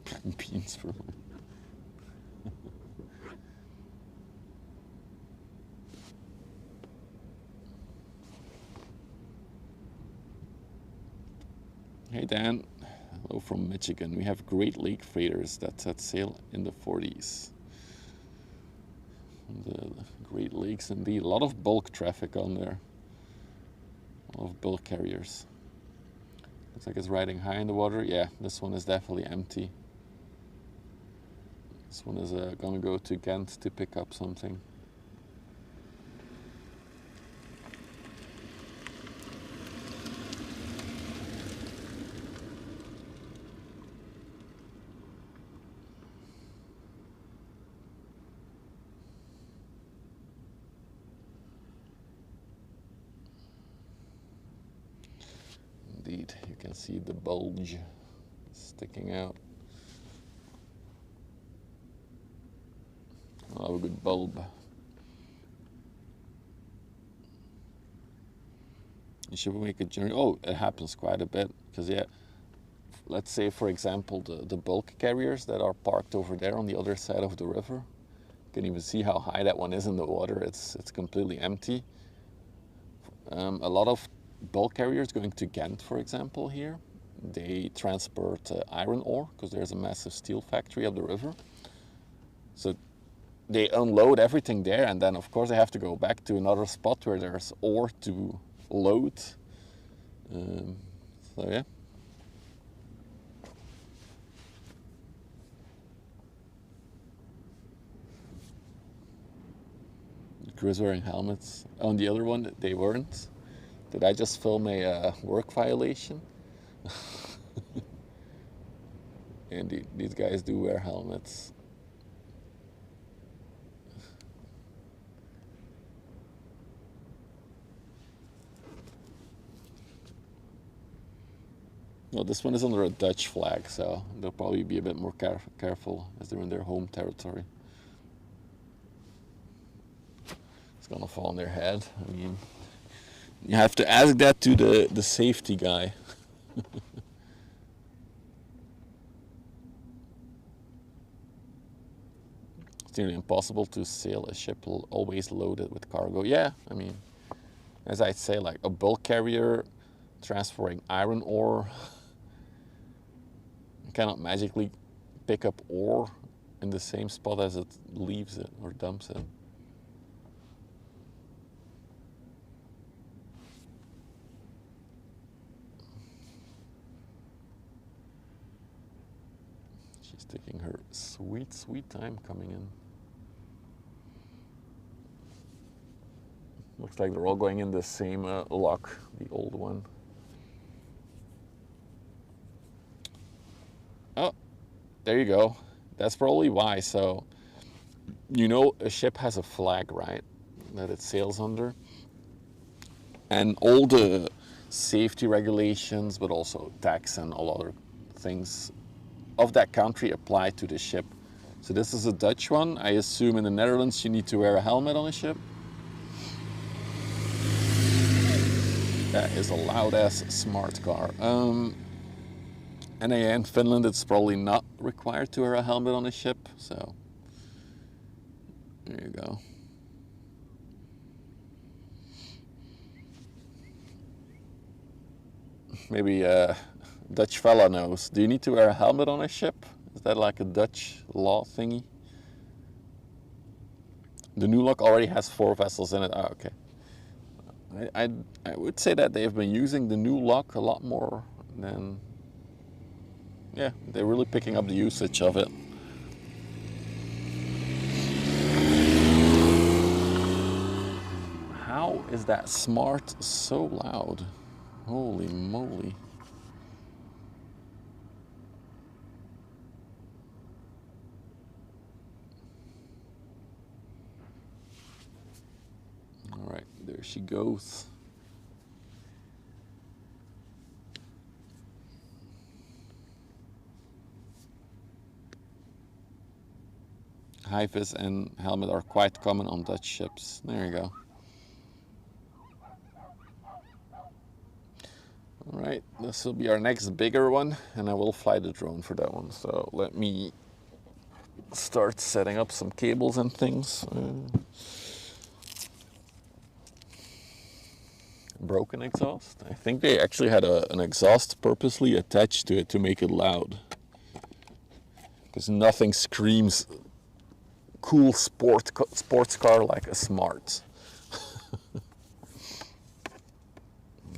Black beans for me. Hey Dan, hello from Michigan. We have Great Lake freighters that set sail in the 40s. The Great Lakes, indeed. A lot of bulk traffic on there. A lot of bulk carriers. Looks like it's riding high in the water. Yeah, this one is definitely empty. This one is gonna go to Ghent to pick up something. Indeed, you can see the bulge sticking out. Oh, a good bulb. You should make a journey. Oh, it happens quite a bit because yeah, let's say for example the bulk carriers that are parked over there on the other side of the river. You can even see how high that one is in the water. It's completely empty. A lot of bulk carriers going to Ghent, for example, here, they transport iron ore because there's a massive steel factory up the river. So they unload everything there, and then of course they have to go back to another spot where there's ore to load. So yeah. The crews wearing helmets. On the other one, they weren't. Did I just film a work violation? And these guys do wear helmets. Well, this one is under a Dutch flag, so they'll probably be a bit more careful as they're in their home territory. It's gonna fall on their head. I mean, you have to ask that to the safety guy. It's nearly impossible to sail a ship always loaded with cargo. Yeah, I mean, as I'd say, like a bulk carrier transporting iron ore, you cannot magically pick up ore in the same spot as it leaves it or dumps it. She's taking her sweet, sweet time coming in. Looks like they're all going in the same lock, the old one. Oh, there you go. That's probably why. So, you know, a ship has a flag, right? That it sails under. And all the safety regulations, but also tax and all other things of that country apply to the ship. So this is a Dutch one. I assume in the Netherlands you need to wear a helmet on a ship. That is a loud-ass smart car. And in Finland it's probably not required to wear a helmet on a ship, so there you go. Maybe a Dutch fella knows. Do you need to wear a helmet on a ship? Is that like a Dutch law thingy? The new lock already has 4 vessels in it. Oh, okay. I would say that they've been using the new lock a lot more than... Yeah, they're really picking up the usage of it. How is that smart so loud? Holy moly. All right, there she goes. High vis and helmet are quite common on Dutch ships. There you go. All right, this will be our next bigger one, and I will fly the drone for that one. So let me start setting up some cables and things. broken exhaust. I think they actually had an exhaust purposely attached to it to make it loud. Because nothing screams cool sports car like a Smart.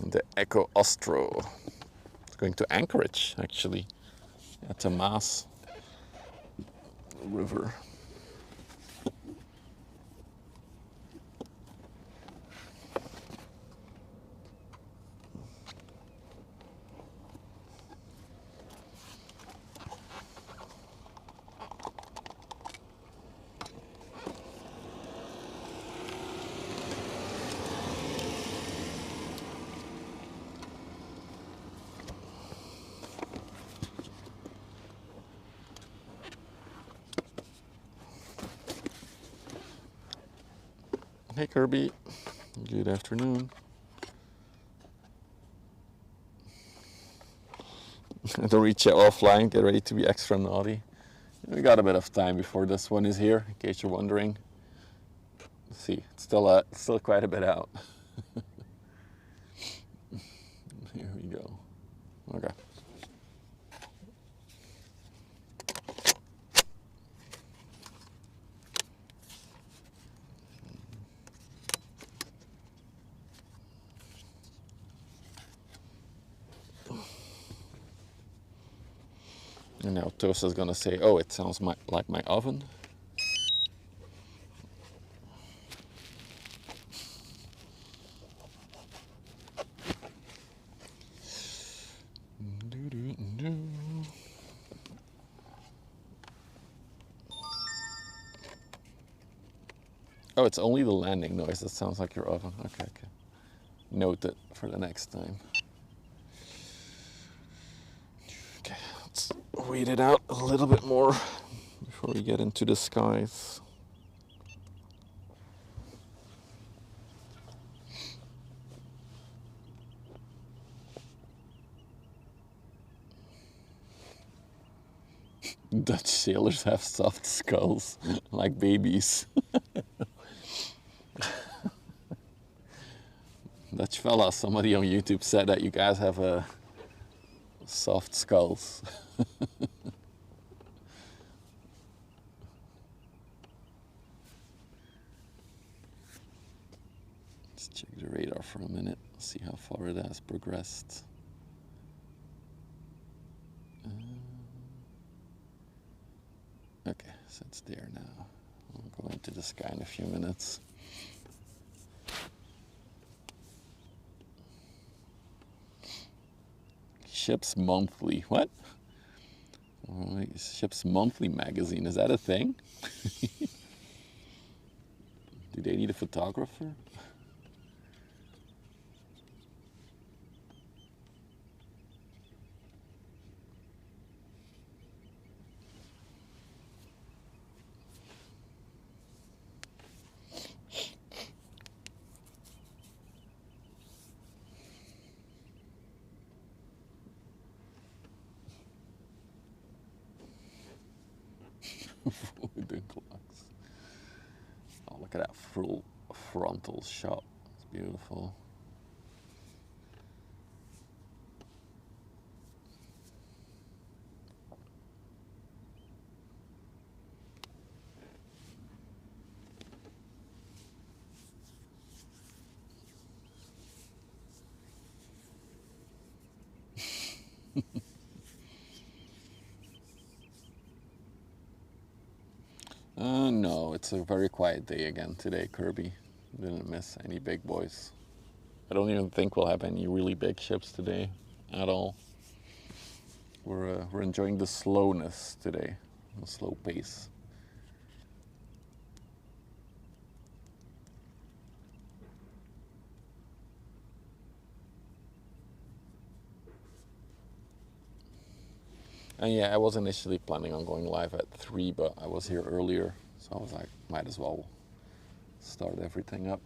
The Echo Astro. It's going to Anchorage, actually. At the Maas River. Hey Kirby, good afternoon. Don't reach out offline, get ready to be extra naughty. We got a bit of time before this one is here, in case you're wondering. Let's see, it's still quite a bit out. Here we go. Okay. And now Tosa's gonna say, oh, it sounds like my oven. Oh, it's only the landing noise that sounds like your oven. Okay. Note it for the next time. Okay, let's wait it out a little bit more before we get into the skies. Dutch sailors have soft skulls, like babies. Dutch fella, somebody on YouTube said that you guys have soft skulls. Let's check the radar for a minute, see how far it has progressed. Okay, so it's there now. I'll go into the sky in a few minutes. Ships Monthly. What? Oh, Ships Monthly magazine. Is that a thing? Do they need a photographer? Wooden clocks. Oh, look at that full frontal shot. It's beautiful. No, it's a very quiet day again today, Kirby. Didn't miss any big boys. I don't even think we'll have any really big ships today at all. We're enjoying the slowness today, the slow pace. And yeah, I was initially planning on going live at 3, but I was here earlier, so I was like, might as well start everything up.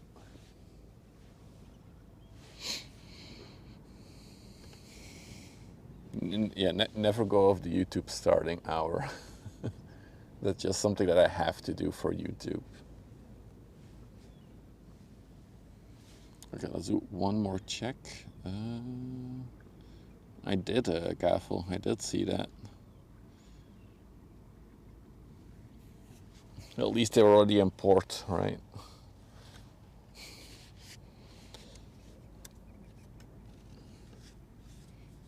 Yeah, never go off the YouTube starting hour. That's just something that I have to do for YouTube. Okay, let's do one more check. I did a gaffle. I did see that. At least they were already in port, right?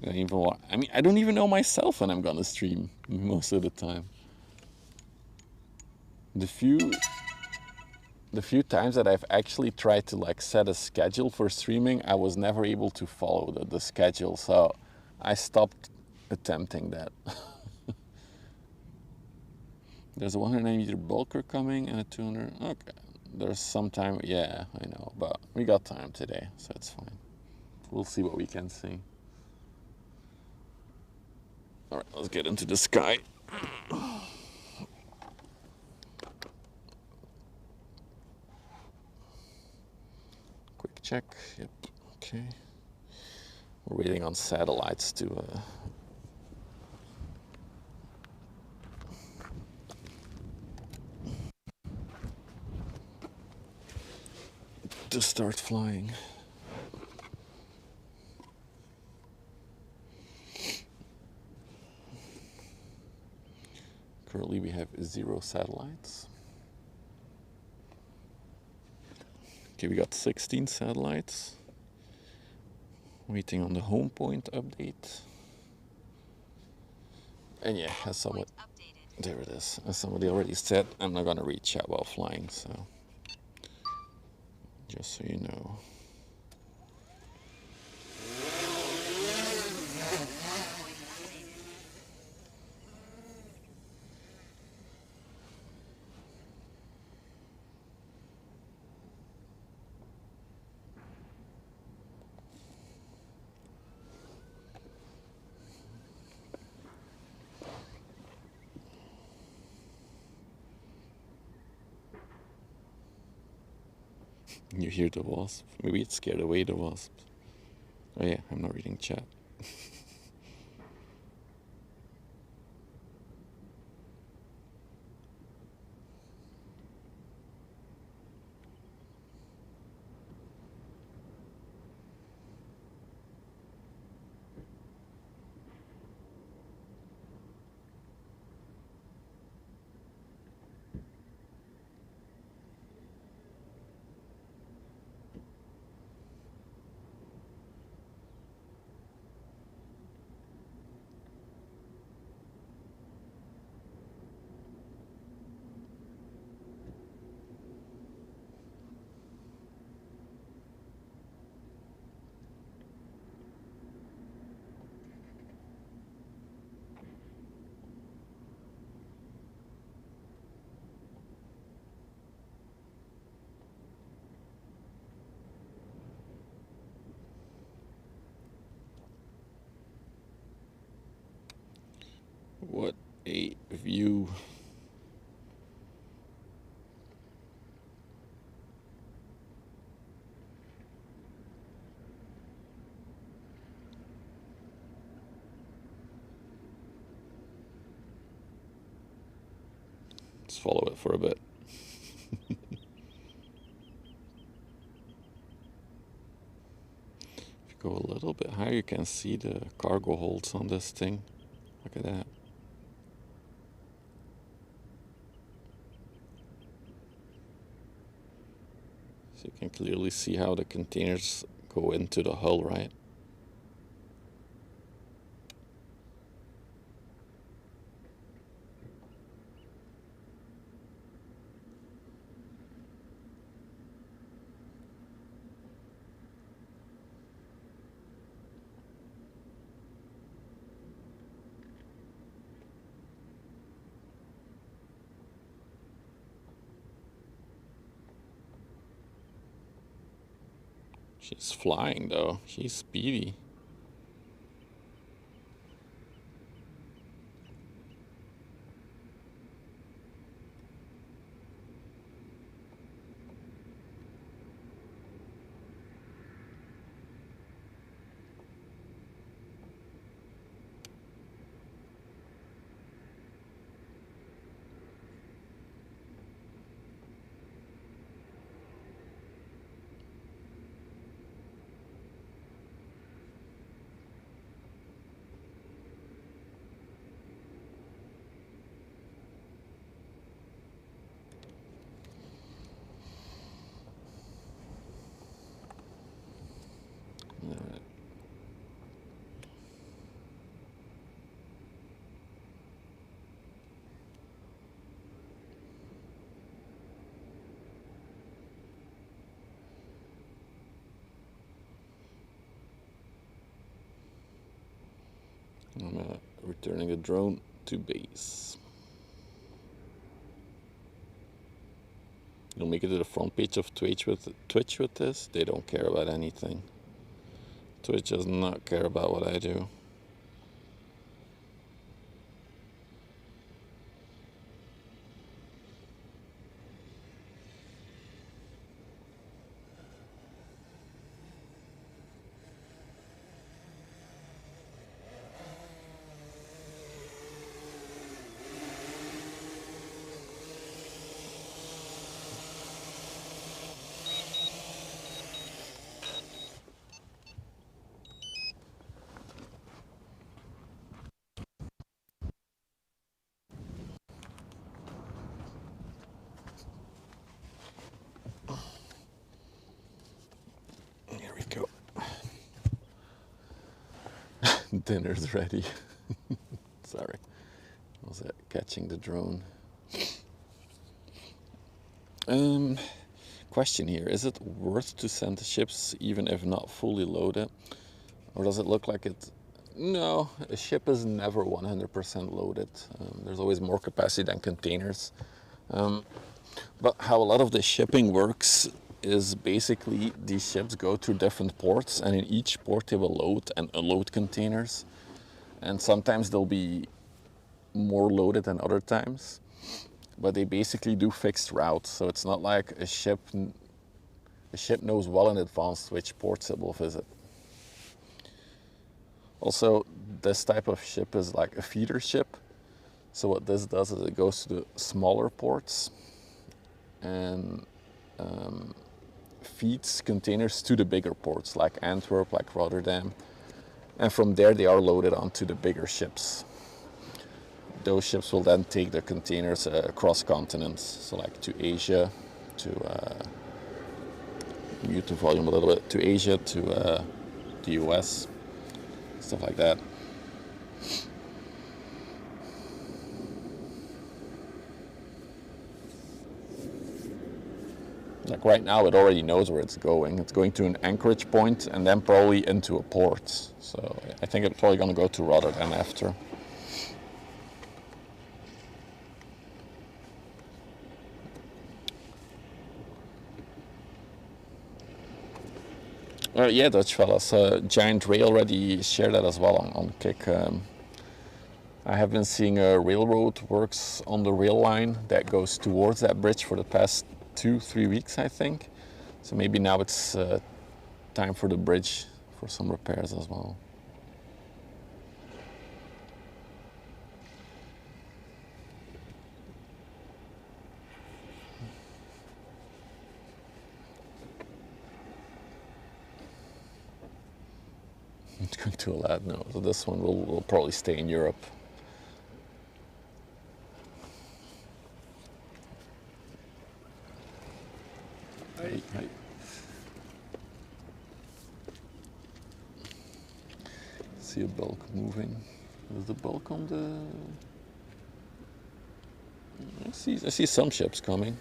I mean, I don't even know myself when I'm gonna stream most of the time. The few times that I've actually tried to like set a schedule for streaming, I was never able to follow the schedule, so I stopped attempting that. There's a 190 meter bulker coming and a 200. Okay, there's some time. Yeah, I know, but we got time today, so it's fine. We'll see what we can see. All right, let's get into the sky. Quick check. Yep. Okay. We're waiting on satellites to start flying. Currently we have 0 satellites. Okay, we got 16 satellites. Waiting on the home point update. And yeah, as somebody, there it is. As somebody already said, I'm not gonna read chat while flying, so just so you know. You hear the wasp? Maybe it scared away the wasp. Oh yeah, I'm not reading chat. What a view. Let's follow it for a bit. If you go a little bit higher, you can see the cargo holds on this thing. Look at that. So you can clearly see how the containers go into the hull, right? She's flying though. She's speedy. I'm returning the drone to base. You'll make it to the front page of Twitch with this. They don't care about anything. Twitch does not care about what I do. Here we go. Dinner's ready. Sorry. Was that catching the drone? Question here. Is it worth to send the ships even if not fully loaded? Or does it look like it? No, a ship is never 100% loaded. There's always more capacity than containers. But how a lot of the shipping works is basically these ships go through different ports, and in each port they will load and unload containers. And sometimes they'll be more loaded than other times. But they basically do fixed routes, so it's not like a ship knows well in advance which ports it will visit. Also, this type of ship is like a feeder ship. So what this does is it goes to the smaller ports and feeds containers to the bigger ports like Antwerp, like Rotterdam. And from there they are loaded onto the bigger ships. Those ships will then take the containers across continents, so like to Asia, to mute the volume a little bit, to Asia, to the US, stuff like that. Like right now, it already knows where it's going. It's going to an anchorage point and then probably into a port. So I think it's probably going to go to Rotterdam after. Yeah, Dutch fellas. Giant Ray already shared that as well on Kik. I have been seeing railroad works on the rail line that goes towards that bridge for the past 2-3 weeks, I think. So maybe now it's time for the bridge for some repairs as well. It's going to a lad now, so this one will probably stay in Europe. Hey. See a bulk moving. Is the bulk on the? I see some ships coming.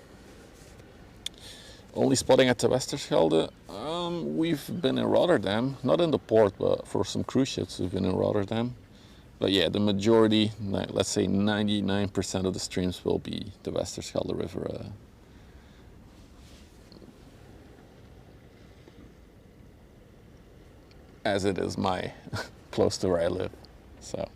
Only spotting at the Westerschelde. We've been in Rotterdam, not in the port, but for some cruise ships we've been in Rotterdam. But yeah, the majority, let's say 99% of the streams will be the Westerschelde River. As it is my close to where I live. So,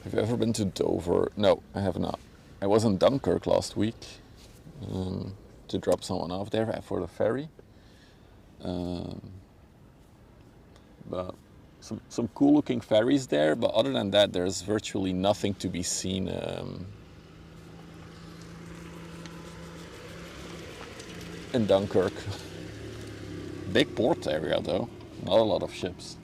have you ever been to Dover? No, I have not. I was in Dunkirk last week to drop someone off there for the ferry. But some cool looking ferries there, but other than that there's virtually nothing to be seen in Dunkirk. Big port area though, not a lot of ships.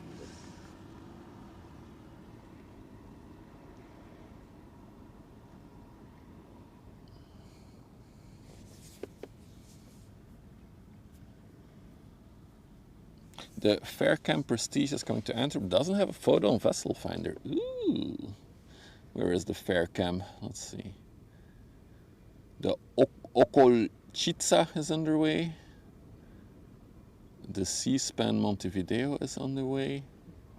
The Faircam Prestige is coming to Antwerp. Doesn't have a photo on Vessel Finder. Ooh. Where is the Faircam? Let's see. The Okolchitsa is underway. the C-span Montevideo is on the way.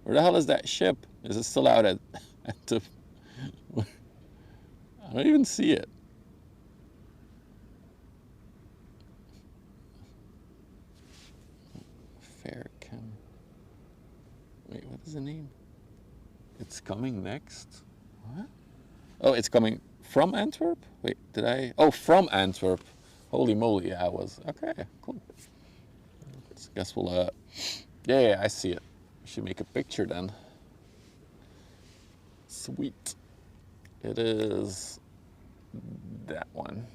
Where the hell is that ship? Is it still out at the... I don't even see it. Faircam. Wait, what is the name? It's coming next. What? Oh, it's coming from Antwerp? Wait, did I? Oh, from Antwerp. Holy moly, yeah, I was. Okay, cool. So I guess we'll, yeah, I see it. We should make a picture then. Sweet. It is that one.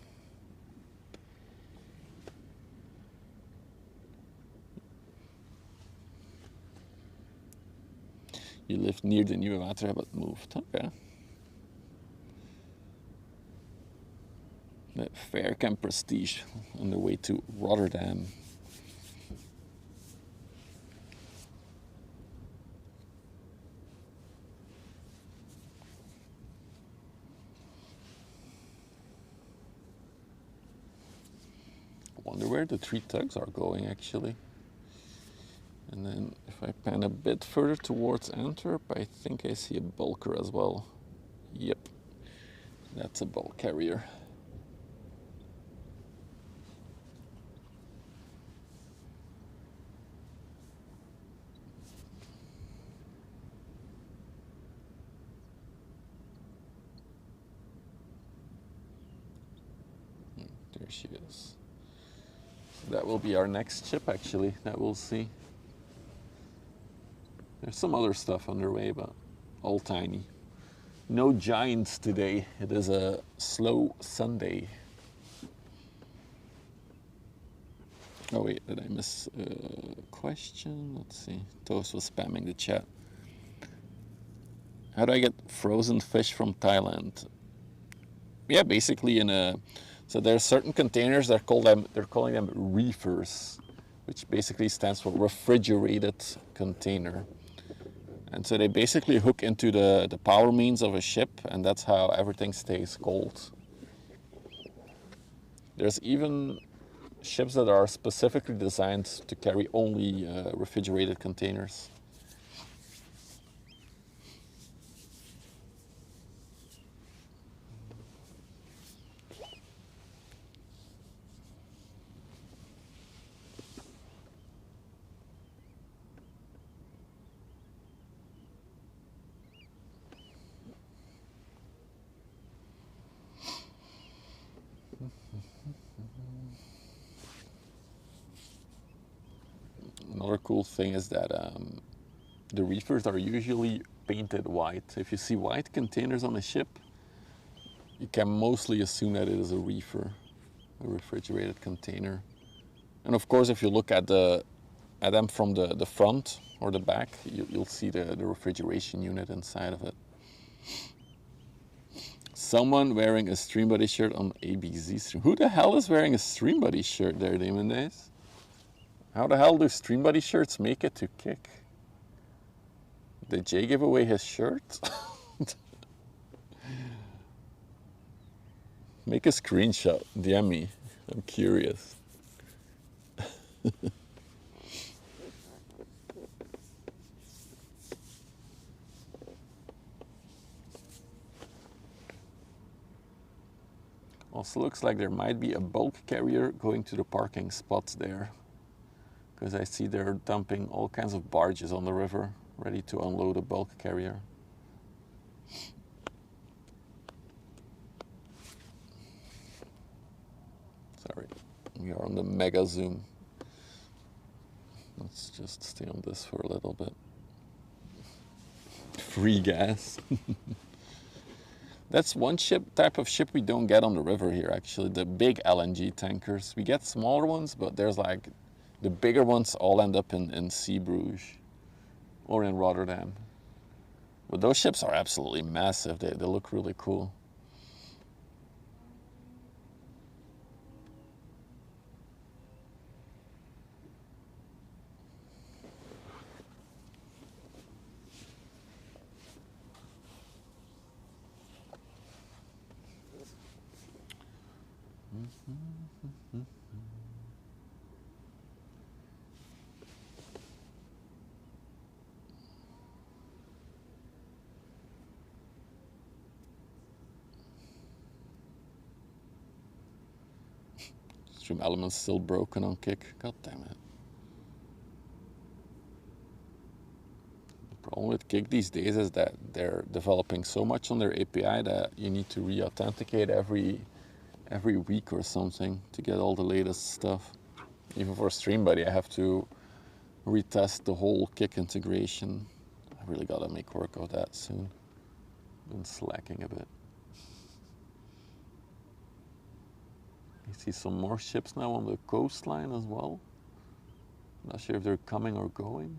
You lived near the new Antwerp but moved. Okay. The Faircam Prestige on the way to Rotterdam. I wonder where the 3 tugs are going actually. And then if I pan a bit further towards Antwerp, I think I see a bulker as well. Yep, that's a bulk carrier. There she is. So that will be our next ship actually, that we'll see. There's some other stuff underway, but all tiny. No giants today. It is a slow Sunday. Oh wait, did I miss a question? Let's see. Toast was spamming the chat. How do I get frozen fish from Thailand? Yeah, basically in a... So there are certain containers they're calling them reefers, which basically stands for refrigerated container. And so they basically hook into the power means of a ship, and that's how everything stays cold. There's even ships that are specifically designed to carry only refrigerated containers. Another cool thing is that the reefers are usually painted white. If you see white containers on a ship, you can mostly assume that it is a reefer, a refrigerated container. And of course, if you look at them from the front or the back, you'll see the refrigeration unit inside of it. Someone wearing a Stream Buddy shirt on ABZ stream. Who the hell is wearing a Stream Buddy shirt there, Demon Days? How the hell do Stream Buddy shirts make it to Kick? Did Jay give away his shirt? Make a screenshot, DM me. I'm curious. Also looks like there might be a bulk carrier going to the parking spots there, because I see they're dumping all kinds of barges on the river, ready to unload a bulk carrier. Sorry, we are on the mega zoom. Let's just stay on this for a little bit. Free gas. That's one type of ship we don't get on the river here actually, the big LNG tankers. We get smaller ones, but there's like, the bigger ones all end up in Zeebrugge or in Rotterdam. But those ships are absolutely massive, they look really cool. Stream Elements still broken on Kick. God damn it. The problem with Kick these days is that they're developing so much on their API that you need to re-authenticate every week or something to get all the latest stuff. Even for StreamBuddy, I have to retest the whole Kick integration. I really gotta make work of that soon. Been slacking a bit. You see some more ships now on the coastline as well. Not sure if they're coming or going.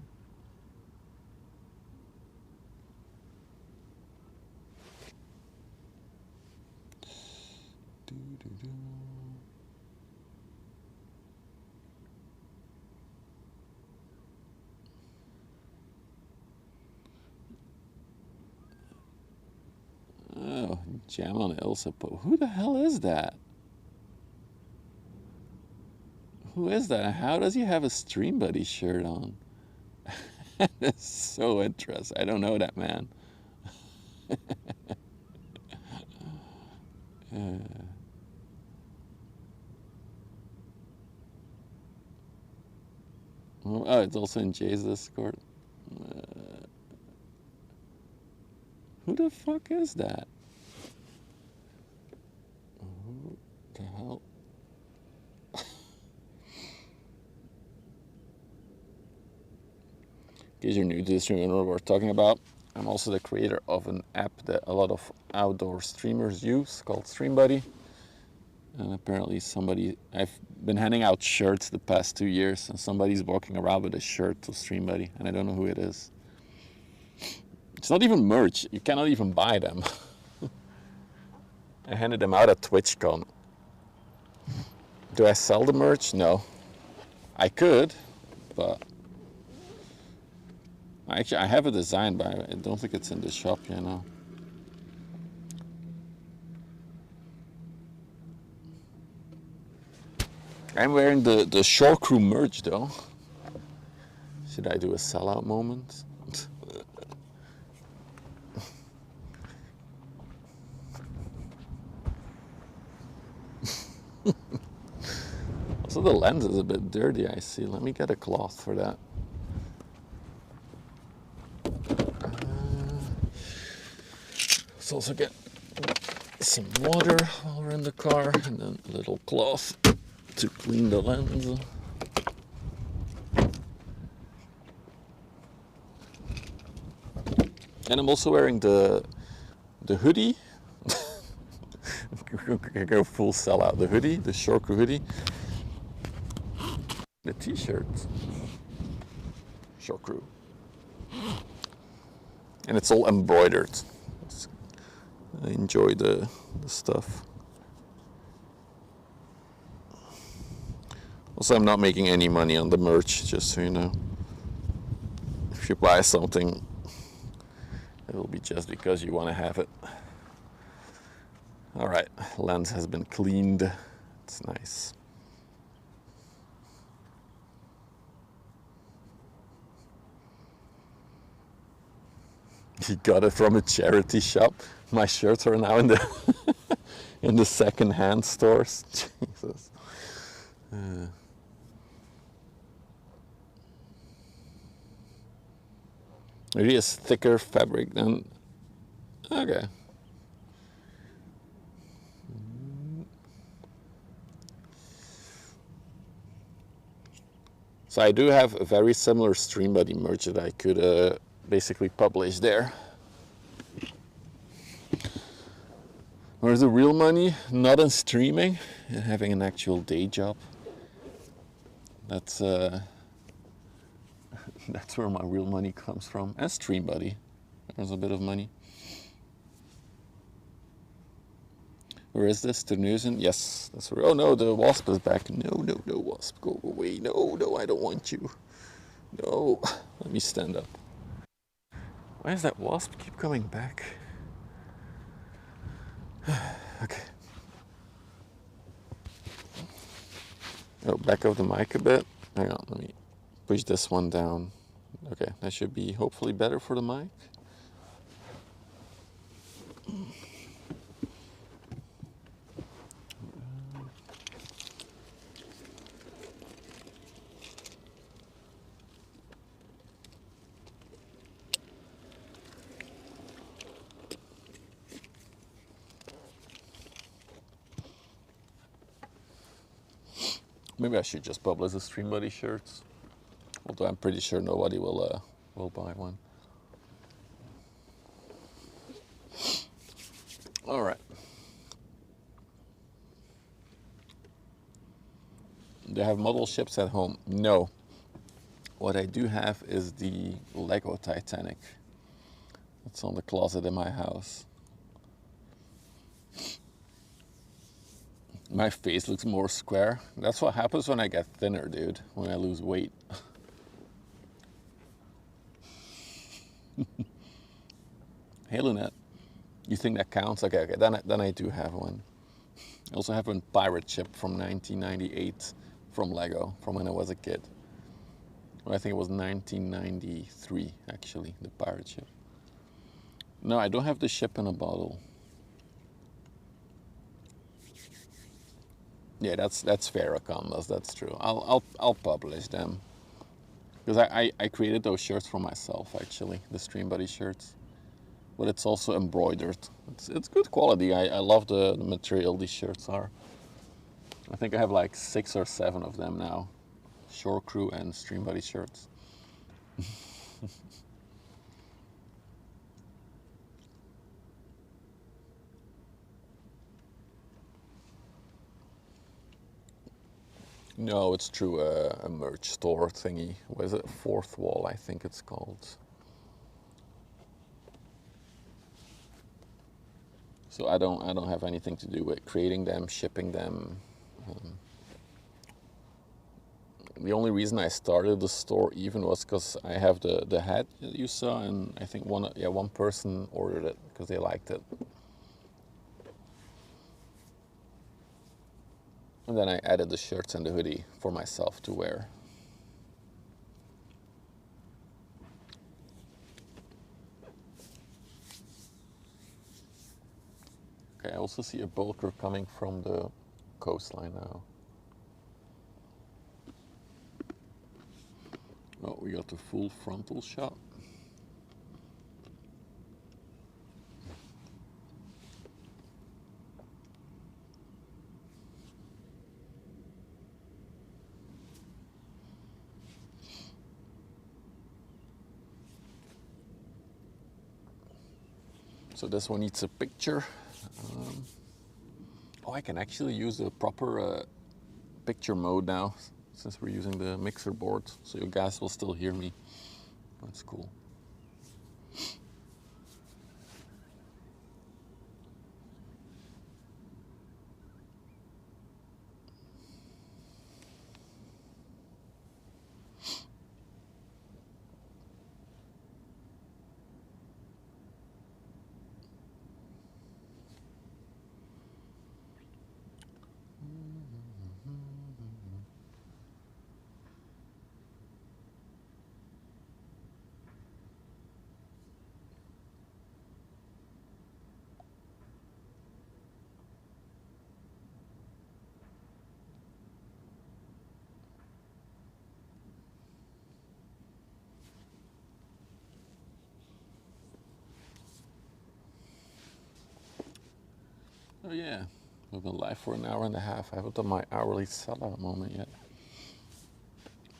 Oh, jam on Ilsa. Who the hell is that? Who is that? How does he have a StreamBuddy shirt on? That's so interesting. I don't know that man. Oh, it's also in Jay's Discord. Who the fuck is that? Who the hell? In case you're new to the stream, you know what we're talking about. I'm also the creator of an app that a lot of outdoor streamers use called StreamBuddy. And apparently I've been handing out shirts the past 2 years, and somebody's walking around with a shirt to StreamBuddy, and I don't know who it is. It's not even merch. You cannot even buy them. I handed them out at TwitchCon. Do I sell the merch? No. I could, but actually I have a design, but I don't think it's in the shop, you know. I'm wearing the Shore Crew merch though. Should I do a sellout moment? Also the lens is a bit dirty, I see. Let me get a cloth for that. Let's also get some water while we're in the car, and then a little cloth to clean the lens. And I'm also wearing the hoodie. I go full sellout. The hoodie, the Shore Crew hoodie. The t-shirt. Shore Crew. And it's all embroidered. I enjoy the stuff. Also, I'm not making any money on the merch, just so you know. If you buy something, it will be just because you want to have it. Alright, lens has been cleaned. It's nice. He got it from a charity shop. My shirts are now in the in the second-hand stores. Jesus. Maybe it's thicker fabric than. Okay. So I do have a very similar StreamBuddy merch that I could basically publish there. Where's the real money? Not in streaming and having an actual day job. That's that's where my real money comes from. And StreamBuddy, there's a bit of money. Where is this? Terneuzen? Yes, that's where. Oh no, the wasp is back. No, no, no, wasp, go away. No, no, I don't want you. No, let me stand up. Why does that wasp keep coming back? Okay. Oh, back of the mic a bit. Hang on, let me push this one down. Okay, that should be hopefully better for the mic. Maybe I should just publish the Stream Buddy shirts. Although I'm pretty sure nobody will buy one. All right. Do I have model ships at home? No. What I do have is the Lego Titanic. It's on the closet in my house. My face looks more square. That's what happens when I get thinner, dude. When I lose weight. Hey, Lunette. You think that counts? Okay, okay. Then I do have one. I also have a pirate ship from 1998 from Lego, from when I was a kid. Well, I think it was 1993, actually, the pirate ship. No, I don't have the ship in a bottle. Yeah, that's fair, Akandas, that's true. I'll publish them. Because I created those shirts for myself, actually, the Stream Buddy shirts. But it's also embroidered. It's good quality. I love the material these shirts are. I think I have like 6 or 7 of them now. Shore Crew and Stream Buddy shirts. No, it's through a merch store thingy. What is it? Fourth Wall, I think it's called. So I don't have anything to do with creating them, shipping them. The only reason I started the store even was because I have the hat that you saw, and I think one person ordered it because they liked it. And then I added the shirts and the hoodie for myself to wear. Okay, I also see a bulker coming from the coastline now. Oh, we got the full frontal shot. So this one needs a picture. Oh, I can actually use a proper picture mode now, since we're using the mixer board, so you guys will still hear me. That's cool. Oh yeah, we've been live for an hour and a half. I haven't done my hourly sellout moment yet.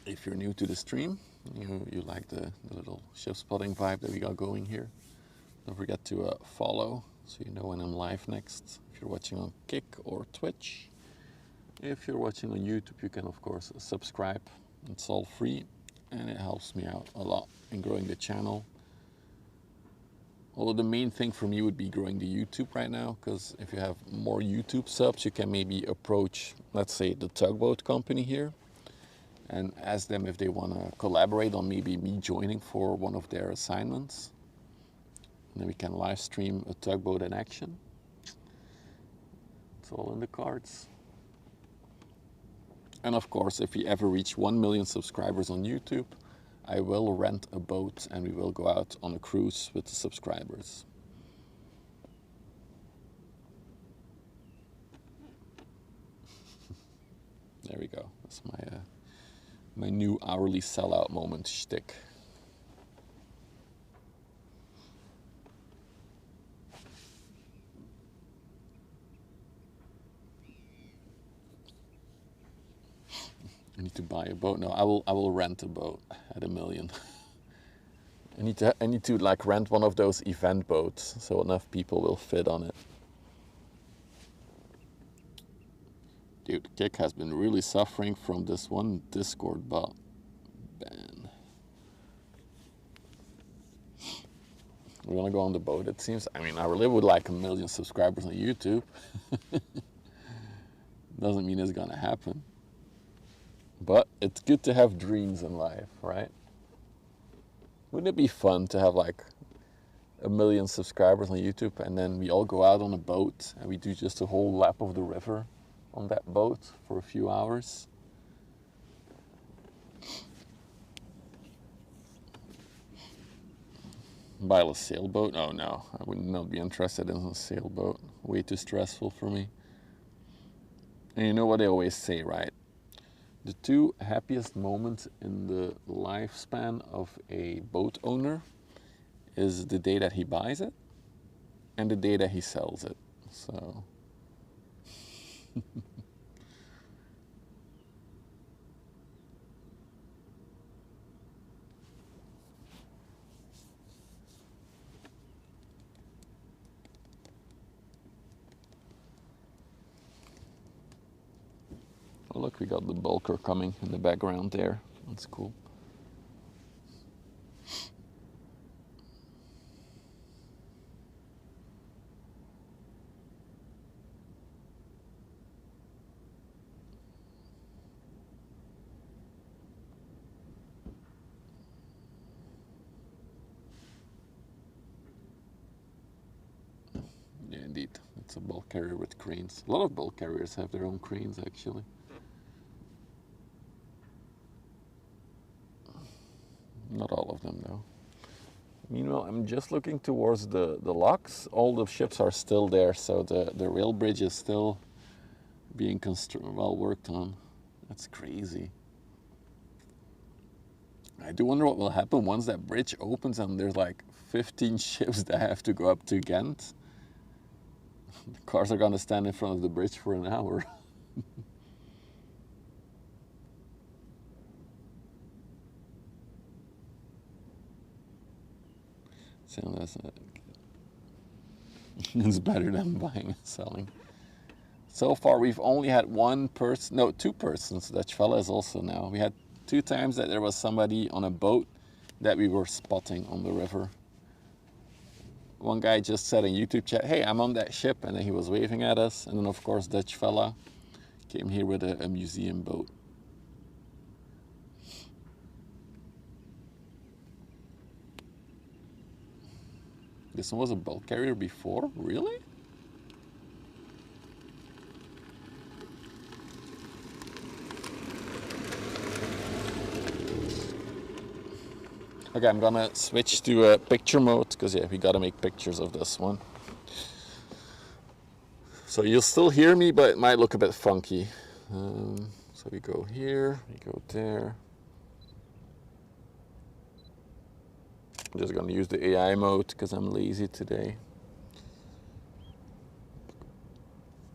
If you're new to the stream, you like the little ship spotting vibe that we got going here, don't forget to follow so you know when I'm live next. If you're watching on Kick or Twitch. If you're watching on YouTube, you can of course subscribe. It's all free and it helps me out a lot in growing the channel. Although the main thing for me would be growing the YouTube right now, because if you have more YouTube subs, you can maybe approach, let's say, the tugboat company here and ask them if they want to collaborate on maybe me joining for one of their assignments. And then we can live stream a tugboat in action. It's all in the cards. And of course, if we ever reach 1 million subscribers on YouTube, I will rent a boat and we will go out on a cruise with the subscribers. There we go. That's my new hourly sellout moment shtick. I need to buy a boat. No, I will rent a boat at $1 million. I need to like rent one of those event boats so enough people will fit on it. Dude, Kick has been really suffering from this one Discord bot ban. We want to go on the boat, it seems. I mean, I really would like 1 million subscribers on YouTube. Doesn't mean it's gonna happen. But it's good to have dreams in life, right? Wouldn't it be fun to have like 1 million subscribers on YouTube and then we all go out on a boat and we do just a whole lap of the river on that boat for a few hours? Buy a sailboat? Oh no, I would not be interested in a sailboat. Way too stressful for me. And you know what they always say, right? The 2 happiest moments in the lifespan of a boat owner is the day that he buys it and the day that he sells it. So oh look, we got the bulker coming in the background there. That's cool. Yeah, indeed. It's a bulk carrier with cranes. A lot of bulk carriers have their own cranes, actually. Not all of them, though. Meanwhile, I'm just looking towards the locks. All the ships are still there, so the rail bridge is still being well worked on. That's crazy. I do wonder what will happen once that bridge opens and there's like 15 ships that have to go up to Ghent. The cars are gonna stand in front of the bridge for an hour. So that's it's better than buying and selling. So far we've only had one person, no, 2 persons. Dutch fella is also now. We had 2 times that there was somebody on a boat that we were spotting on the river. One guy just said in YouTube chat, hey, I'm on that ship, and then he was waving at us. And then of course Dutch fella came here with a museum boat. This one was a bulk carrier before? Really? Okay, I'm gonna switch to picture mode, because yeah, we gotta make pictures of this one. So you'll still hear me, but it might look a bit funky. So we go here, we go there. I'm just gonna use the AI mode, because I'm lazy today.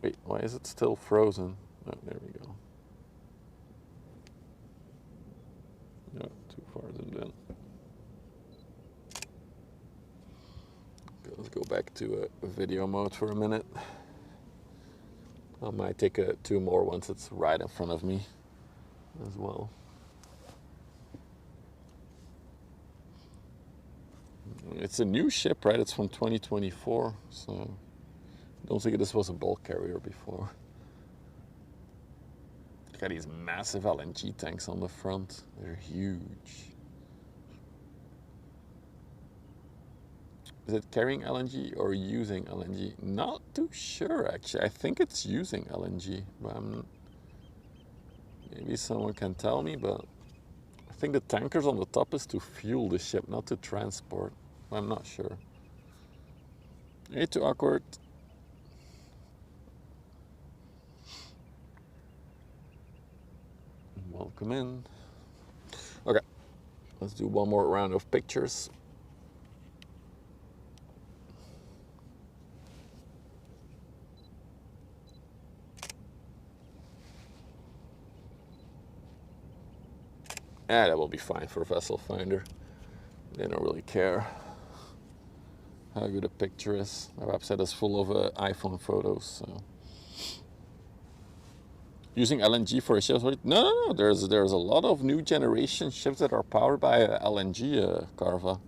Wait, why is it still frozen? Oh, there we go. No, too far zoomed in. Let's go back to video mode for a minute. I might take 2 more once it's right in front of me as well. It's a new ship, right? It's from 2024, so I don't think this was a bulk carrier before. Look at these massive LNG tanks on the front. They're huge. Is it carrying LNG or using LNG? Not too sure, actually. I think it's using LNG, but maybe someone can tell me, but I think the tankers on the top is to fuel the ship, not to transport. I'm not sure. Hey, too awkward. Welcome in. Okay, let's do one more round of pictures. Yeah, that will be fine for Vessel Finder. They don't really care how good a picture is. My website is full of iPhone photos. So. Using LNG for a ship? No. There's a lot of new generation ships that are powered by LNG, Carva.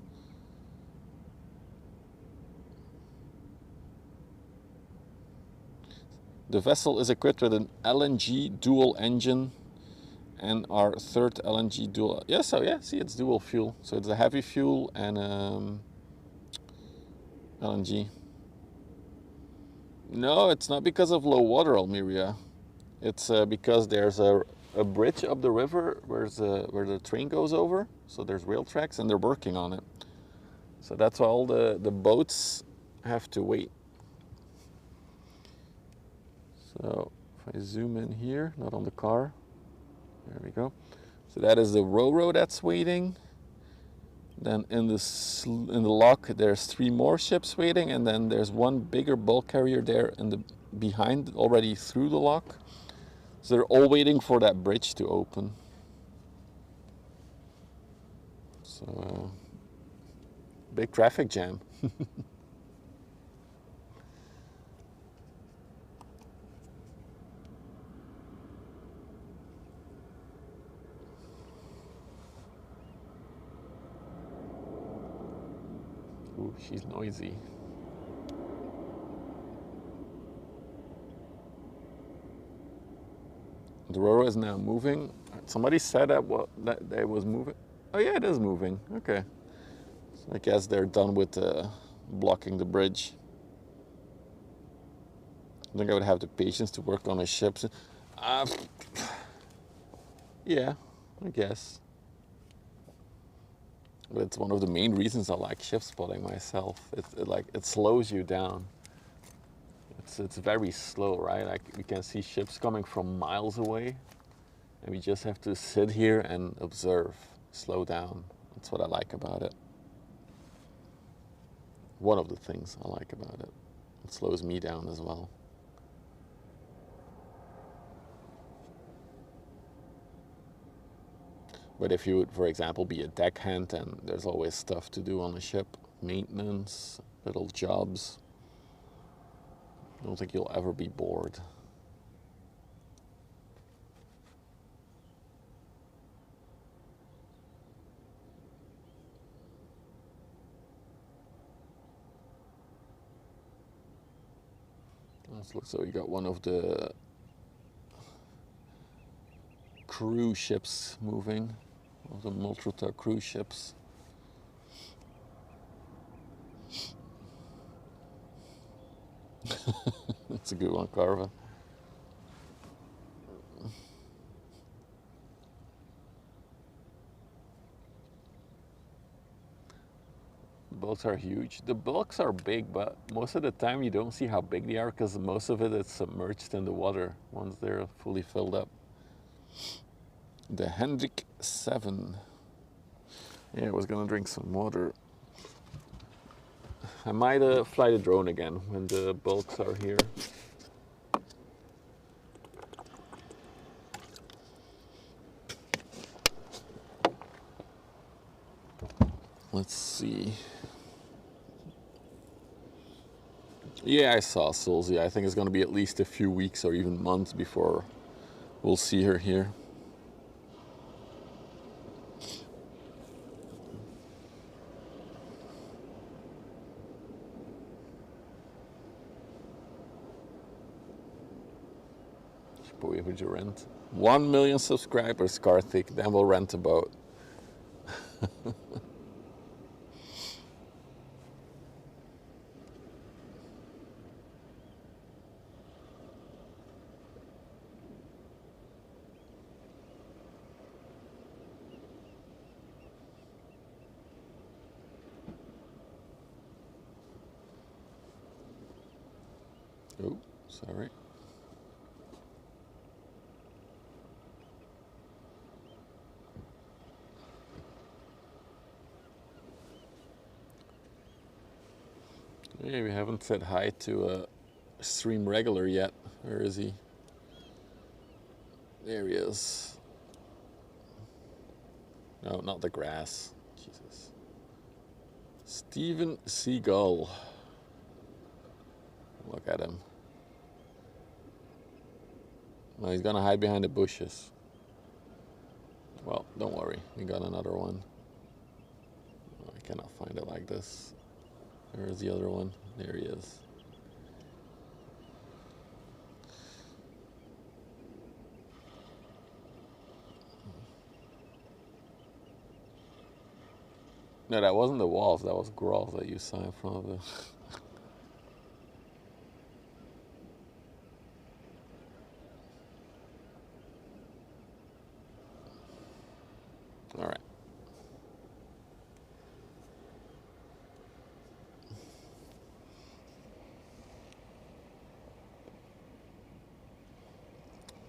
The vessel is equipped with an LNG dual engine and our third LNG dual. Yeah, so yeah, see, it's dual fuel. So it's a heavy fuel and LNG. No, it's not because of low water, Almeria. It's because there's a bridge up the river where the train goes over. So there's rail tracks and they're working on it. So that's why all the boats have to wait. So if I zoom in here, not on the car, there we go. So that is the Ro-Ro that's waiting. Then in the lock, there's 3 more ships waiting, and then there's one bigger bulk carrier there in the behind, already through the lock. So they're all waiting for that bridge to open. So big traffic jam. Ooh, she's noisy. The Ro-Ro is now moving. Somebody said that it was moving. Oh yeah, it is moving. Okay. So I guess they're done with blocking the bridge. I think I would have the patience to work on a ship. Yeah, I guess. But it's one of the main reasons I like ship spotting myself. It slows you down. It's very slow, right? Like we can see ships coming from miles away, and we just have to sit here and observe, slow down. That's what I like about it. One of the things I like about it. It slows me down as well. But if you would, for example, be a deckhand, and there's always stuff to do on a ship, maintenance, little jobs, I don't think you'll ever be bored. This looks like we got one of the cruise ships moving, one of the Multruta cruise ships. That's a good one, Carva. The bulks are huge. The bulks are big, but most of the time you don't see how big they are because most of it is submerged in the water once they're fully filled up. The Hendrik 7. Yeah, I was gonna drink some water. I might fly the drone again when the bulks are here. Let's see. Yeah, I saw Sulzy. I think it's going to be at least a few weeks or even months before we'll see her here. Boy, would you rent? 1 million subscribers, Karthik, then we'll rent a boat. Oh, sorry. Yeah, we haven't said hi to a stream regular yet. Where is he? There he is. No, not the grass. Jesus. Steven Seagull. Look at him. No, he's gonna hide behind the bushes. Well, don't worry, we got another one. Oh, I cannot find it like this. Where is the other one? There he is. No, that wasn't the wolf, that was Grolf that you saw in front of the... Alright.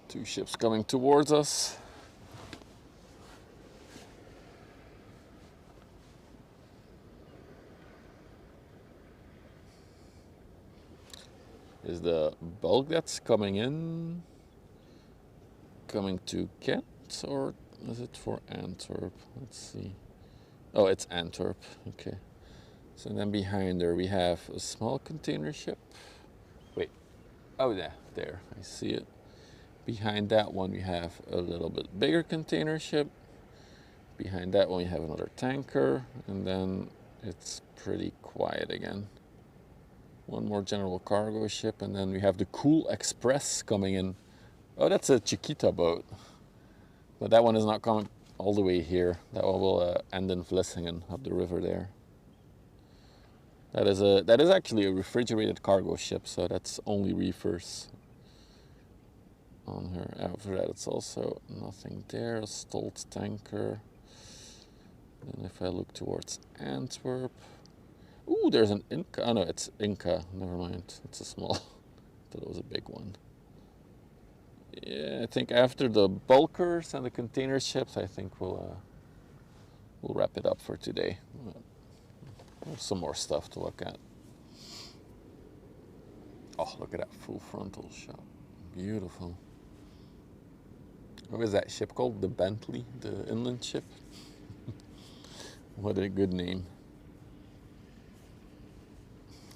Two ships coming towards us. Is the bulk that's coming in coming to Ghent, or is it for Antwerp? Let's see. Oh, it's Antwerp. Okay. So then behind there we have a small container ship. Wait. Oh, yeah, there. I see it. Behind that one we have a little bit bigger container ship. Behind that one we have another tanker, and then it's pretty quiet again. One more general cargo ship, and then we have the Cool Express coming in. Oh, that's a Chiquita boat. But that one is not coming all the way here. That one will end in Vlissingen, up the river there. That is actually a refrigerated cargo ship, so that's only reefers on her. After that, it's also nothing there. A Stolt tanker. And if I look towards Antwerp, ooh, there's an Inca. Oh no, it's Inca. Never mind. It's a small. I thought it was a big one. Yeah, I think after the bulkers and the container ships, I think we'll wrap it up for today. There's some more stuff to look at. Oh, look at that full frontal shot. Beautiful. What is that ship called? The Bentley, the inland ship. What a good name.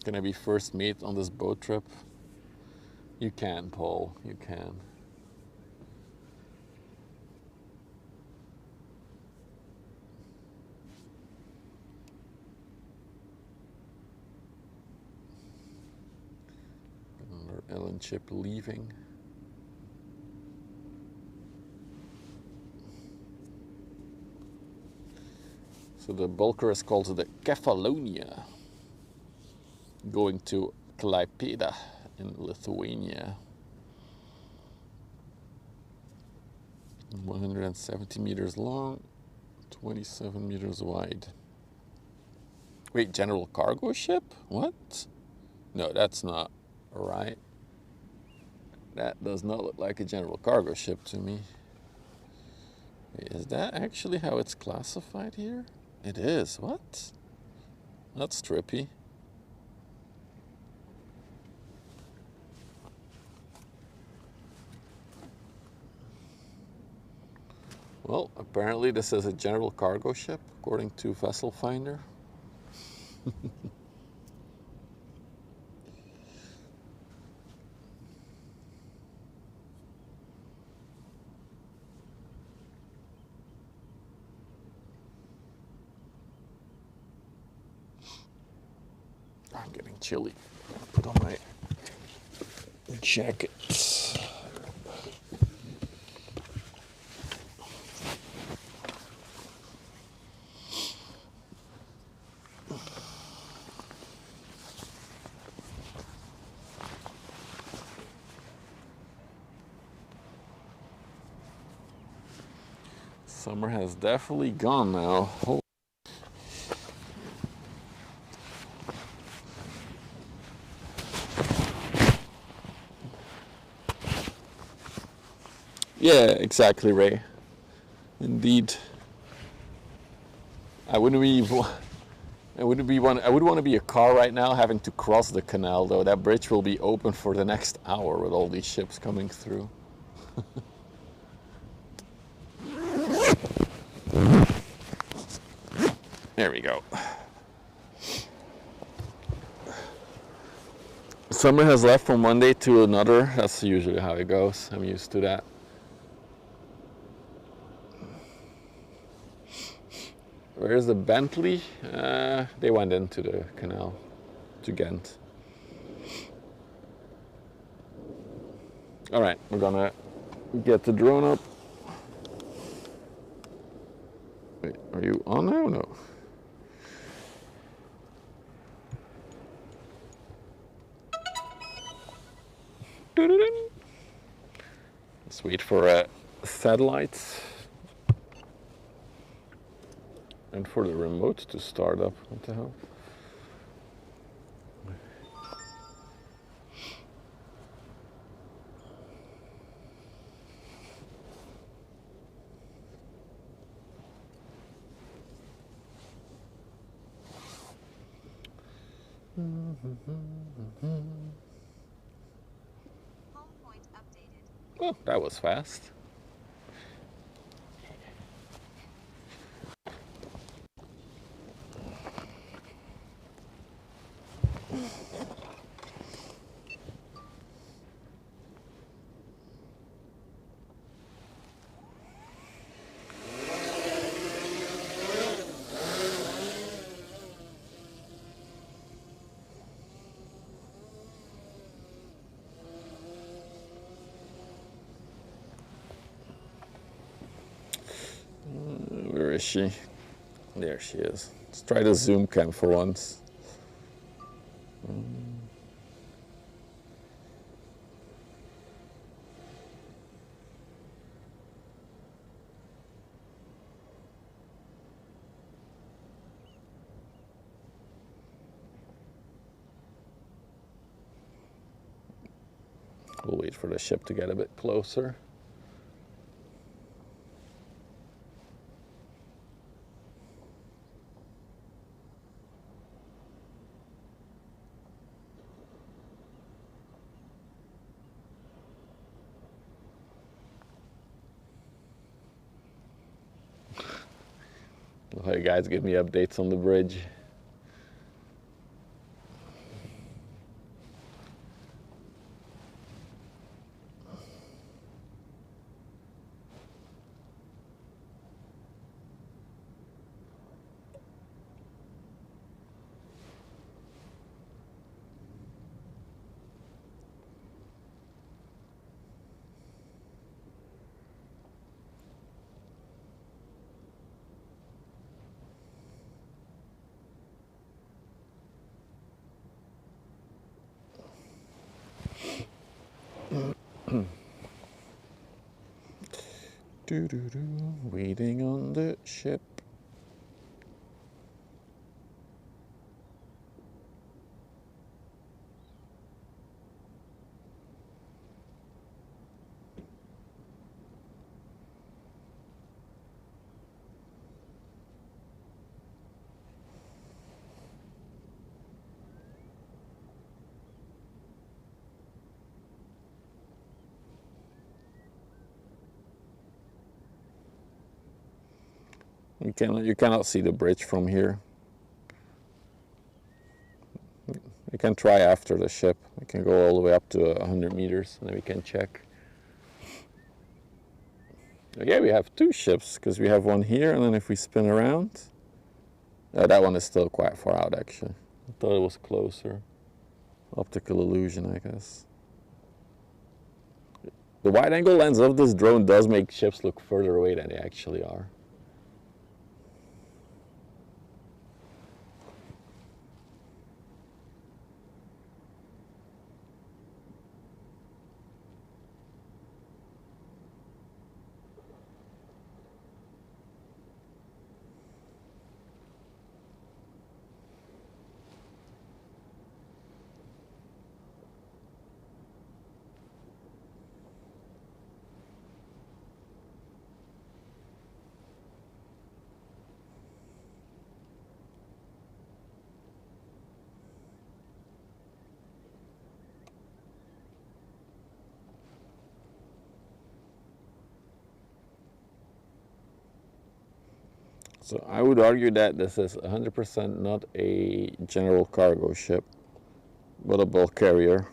Can I be first mate on this boat trip? You can, Paul. You can. Another Ellen ship leaving. So the bulker is called the Kefalonia, going to Klaipėda in Lithuania. 170 meters long, 27 meters wide. Wait, general cargo ship? What? No, that's not right. That does not look like a general cargo ship to me. Wait, is that actually how it's classified here? It is. What? That's trippy. Well, apparently this is a general cargo ship, according to Vessel Finder. I'm getting chilly. Put on my jacket. Summer has definitely gone now. Yeah, exactly, Ray. Indeed. I would want to be a car right now having to cross the canal, though. That bridge will be open for the next hour with all these ships coming through. There we go. Summer has left from one day to another. That's usually how it goes. I'm used to that. Where's the Bentley? They went into the canal to Ghent. All right, we're gonna get the drone up. Wait, are you on now? No. Let's wait for satellites and for the remote to start up. What the hell? Home point updated. Oh, that was fast. Where is she? There she is. Let's try the zoom cam for once. We'll wait for the ship to get a bit closer. Hey guys, give me updates on the bridge. Waiting on the ship. You cannot see the bridge from here. We can try after the ship. We can go all the way up to 100 meters and then we can check. Yeah, we have two ships because we have one here and then if we spin around, that one is still quite far out actually. I thought it was closer. Optical illusion, I guess. The wide angle lens of this drone does make ships look further away than they actually are. So I would argue that this is 100% not a general cargo ship, but a bulk carrier.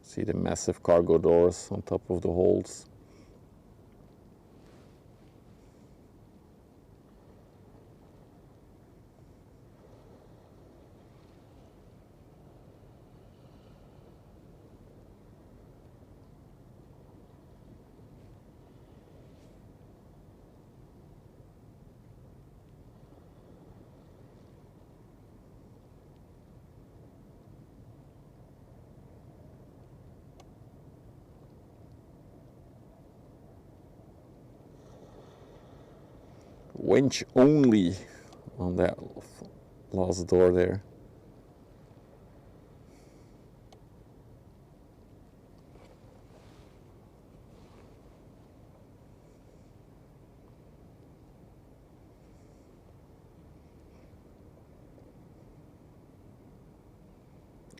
See the massive cargo doors on top of the holds. Winch only on that last door there.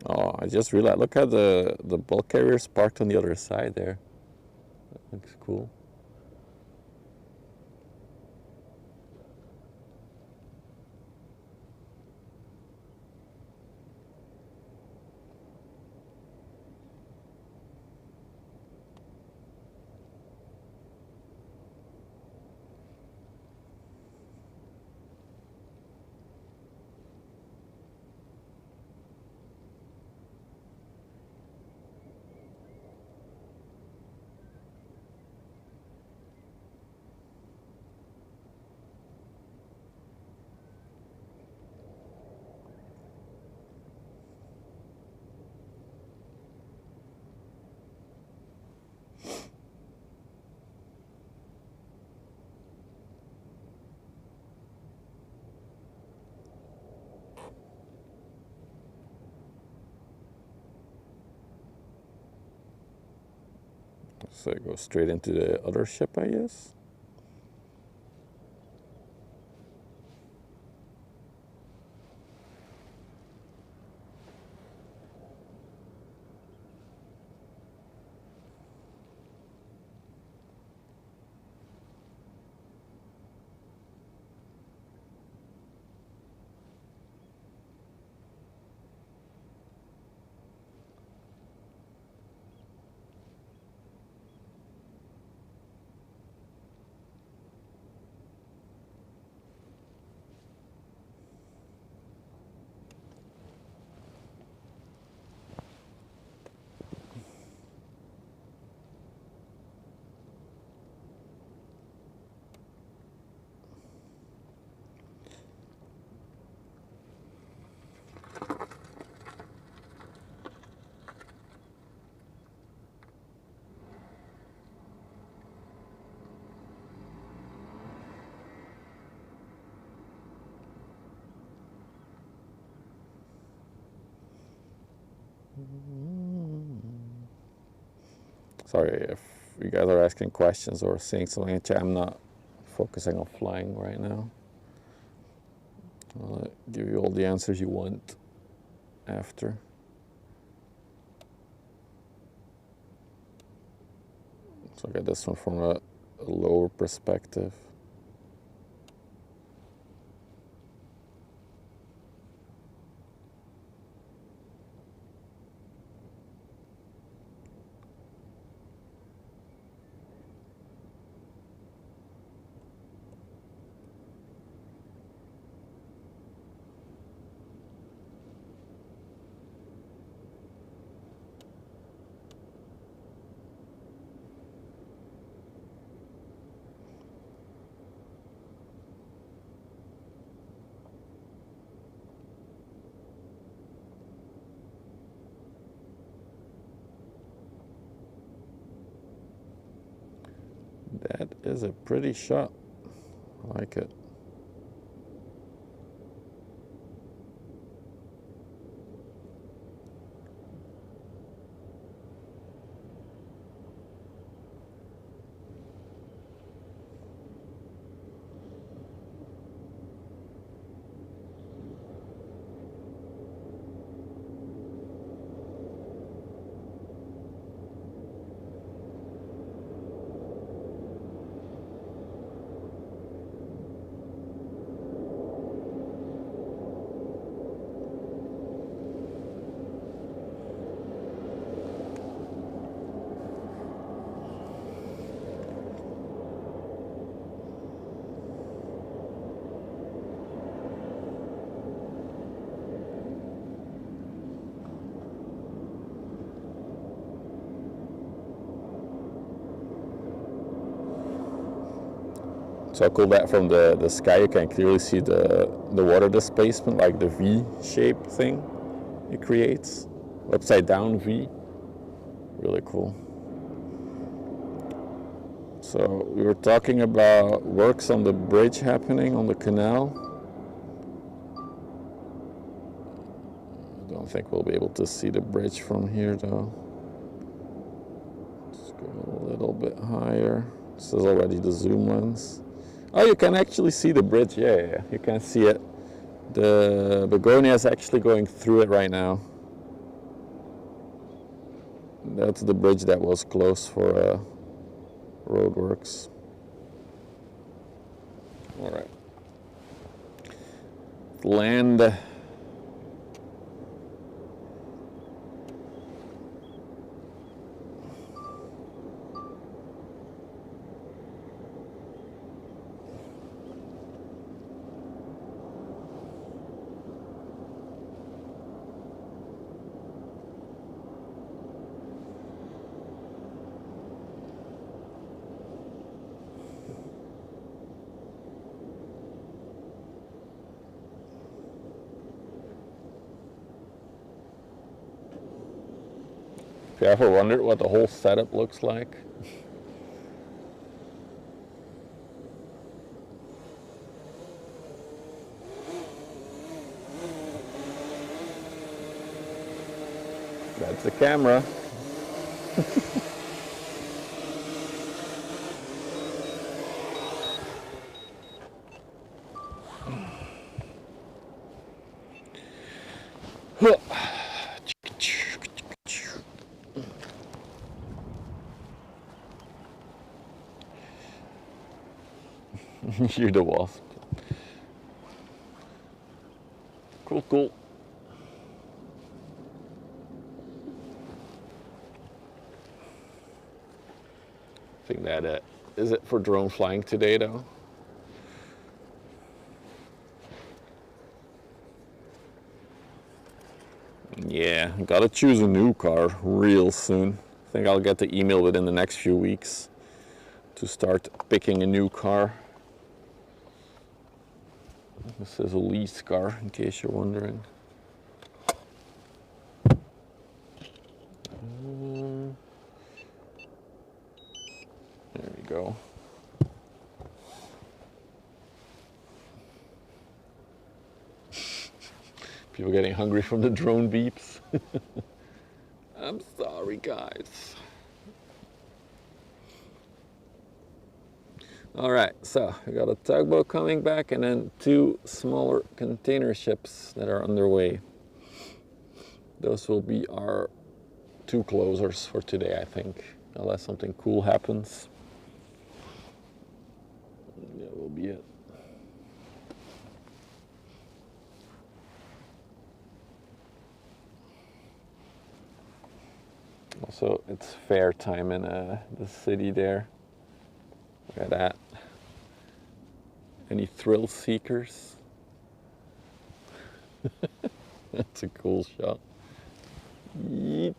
Oh, I just realized, look at the bulk carriers parked on the other side there. That looks cool. So it goes straight into the other ship, I guess. Sorry if you guys are asking questions or saying something in chat. I'm not focusing on flying right now. I'll give you all the answers you want after. So I get this one from a lower perspective. That is a pretty shot. I like it. So cool that from the sky you can clearly see the water displacement, like the V shape thing it creates. Upside down V. Really cool. So we were talking about works on the bridge happening on the canal. I don't think we'll be able to see the bridge from here though. Let's go a little bit higher. This is already the zoom lens. Oh, you can actually see the bridge. Yeah, you can see it. The begonia is actually going through it right now. That's the bridge that was closed for roadworks. All right. Land. If you ever wondered what the whole setup looks like? That's the camera. You're the wasp. Cool, cool. I think that is it for drone flying today though. Yeah, gotta choose a new car real soon. I think I'll get the email within the next few weeks to start picking a new car. This is a lease car, in case you're wondering. There we go. People getting hungry from the drone beeps. I'm sorry, guys. All right, so we got a tugboat coming back and then 2 smaller container ships that are underway. Those will be our 2 closers for today, I think, unless something cool happens. That will be it. Also, it's fair time in the city there. Look at that. Any thrill seekers? That's a cool shot. Yeet.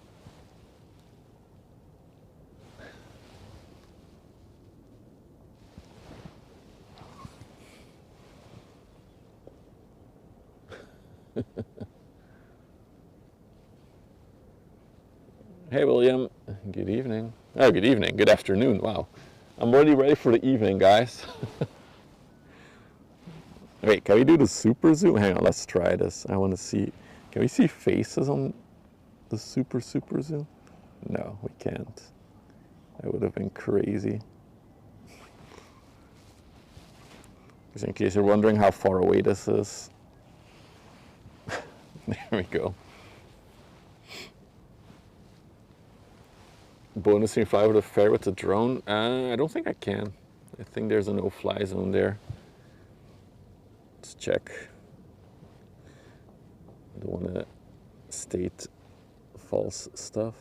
Hey William, good evening. Oh, good evening, good afternoon, wow. I'm already ready for the evening, guys. Wait, can we do the super zoom? Hang on, let's try this. I want to see, can we see faces on the super zoom? No, we can't. That would have been crazy. Just in case you're wondering how far away this is. There we go. Bonusing fly over the fair with the drone? I don't think I can. I think there's a no-fly zone there. Let's check. I don't want to state false stuff.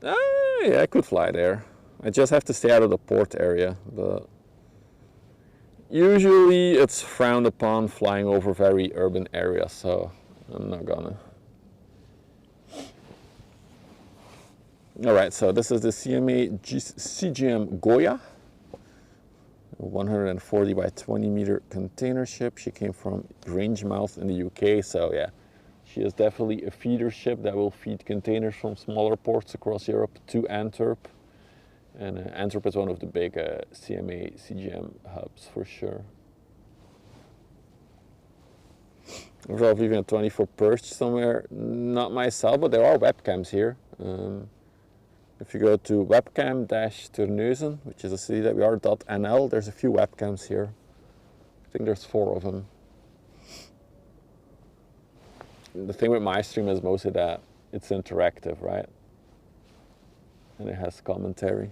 Yeah, I could fly there. I just have to stay out of the port area, but usually it's frowned upon flying over very urban areas, so I'm not gonna. All right, so this is the CMA CGM Goya. a 140 by 20 meter container ship. She came from Grangemouth in the UK, so yeah, she is definitely a feeder ship that will feed containers from smaller ports across Europe to Antwerp. And Antwerp is one of the big CMA CGM hubs for sure. There's probably even a 24 perch somewhere, not myself, but there are webcams here. If you go to webcam-Terneuzen, which is a city that we are, .nl, there's a few webcams here. I think there's 4 of them. The thing with my stream is mostly that it's interactive, right? And it has commentary.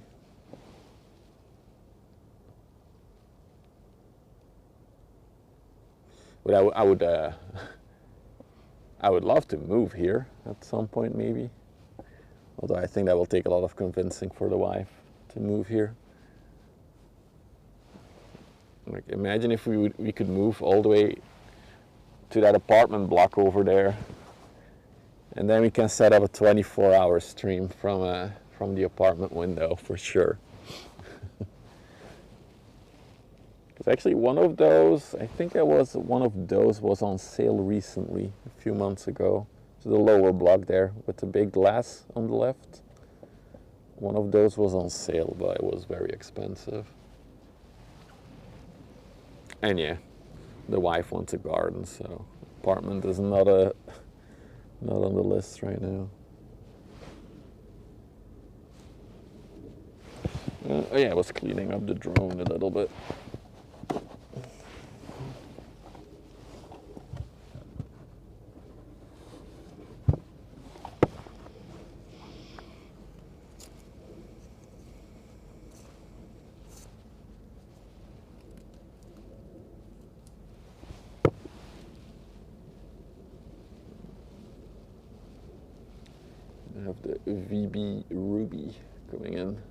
But I would love to move here at some point, maybe. Although I think that will take a lot of convincing for the wife to move here. Like, imagine if we could move all the way to that apartment block over there, and then we can set up a 24-hour stream from the apartment window for sure. Because actually one of those, I think that was one of those was on sale recently, a few months ago. So the lower block there with the big glass on the left. One of those was on sale, but it was very expensive. And yeah, the wife wants a garden, so apartment is not on the list right now. Oh yeah, I was cleaning up the drone a little bit. I have the VB Ruby coming in.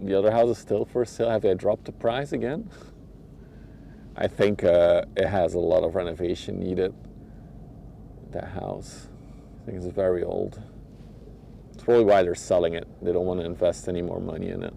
The other house is still for sale. Have they dropped the price again? I think it has a lot of renovation needed. That house, I think it's very old. It's probably why they're selling it. They don't want to invest any more money in it.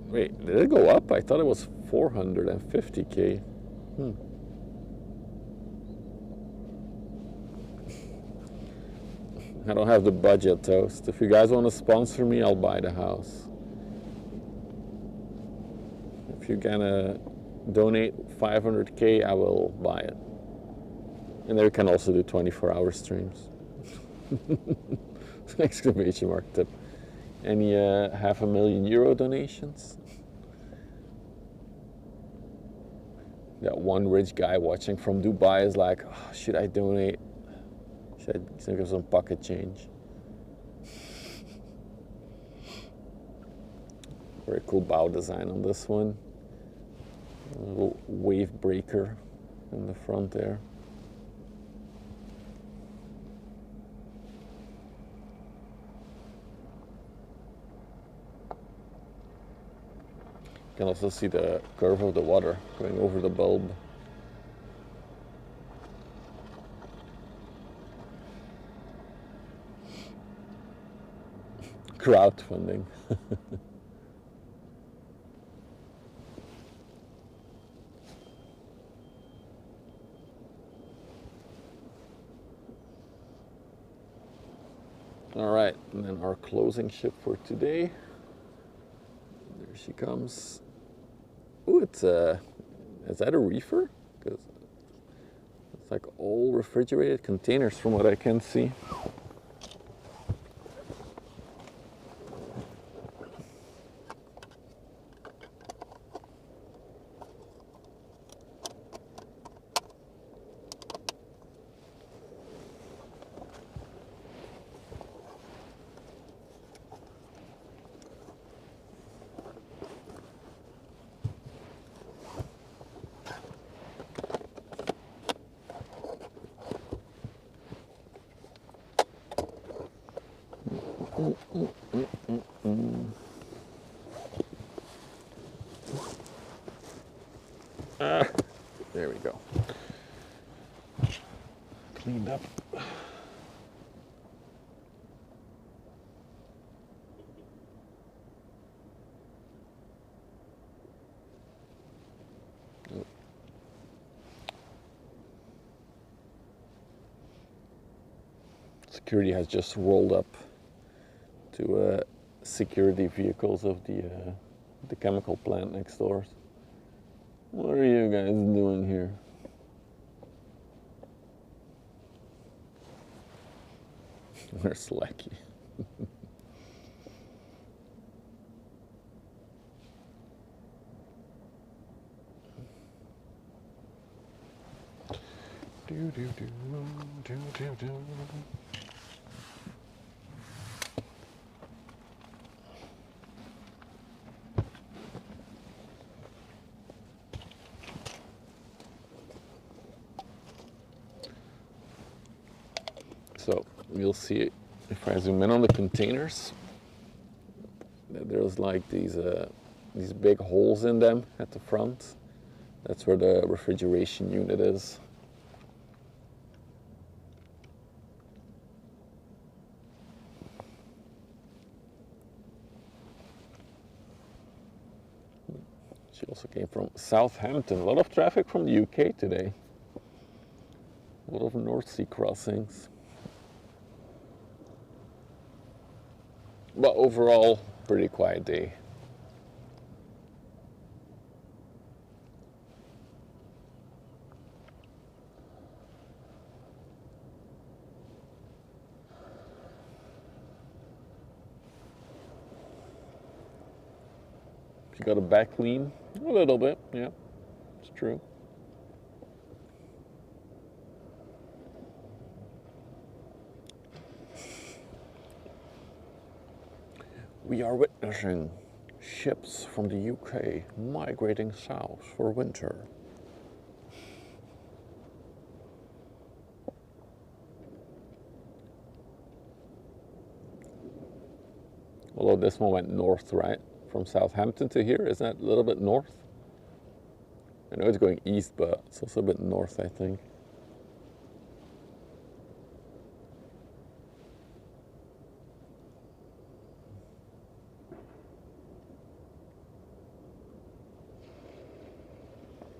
Wait, did it go up? I thought it was 450K. I don't have the budget, Toast. If you guys want to sponsor me, I'll buy the house. If you're gonna donate 500K, I will buy it. And there you can also do 24-hour streams. Exclamation mark tip. Any €500,000 donations? That one rich guy watching from Dubai is like, oh, should I donate? Should I think of some pocket change? Very cool bow design on this one. A little wave breaker in the front there. You can also see the curve of the water going over the bulb. Crowdfunding. All right, and then our closing ship for today. There she comes. Ooh, is that a reefer? Because it's like all refrigerated containers from what I can see. There we go. Cleaned up. Security has just rolled up to security vehicles of the chemical plant next door. What are you guys doing here? Where's Slacky? Do do do do do do. So you'll see if I zoom in on the containers, there's like these big holes in them at the front. That's where the refrigeration unit is. She also came from Southampton. A lot of traffic from the UK today. A lot of North Sea crossings. But overall, pretty quiet day. You got a back clean? A little bit, yeah, it's true. We are witnessing ships from the UK migrating south for winter. Although this one went north, right? From Southampton to here, isn't that a little bit north? I know it's going east, but it's also a bit north, I think.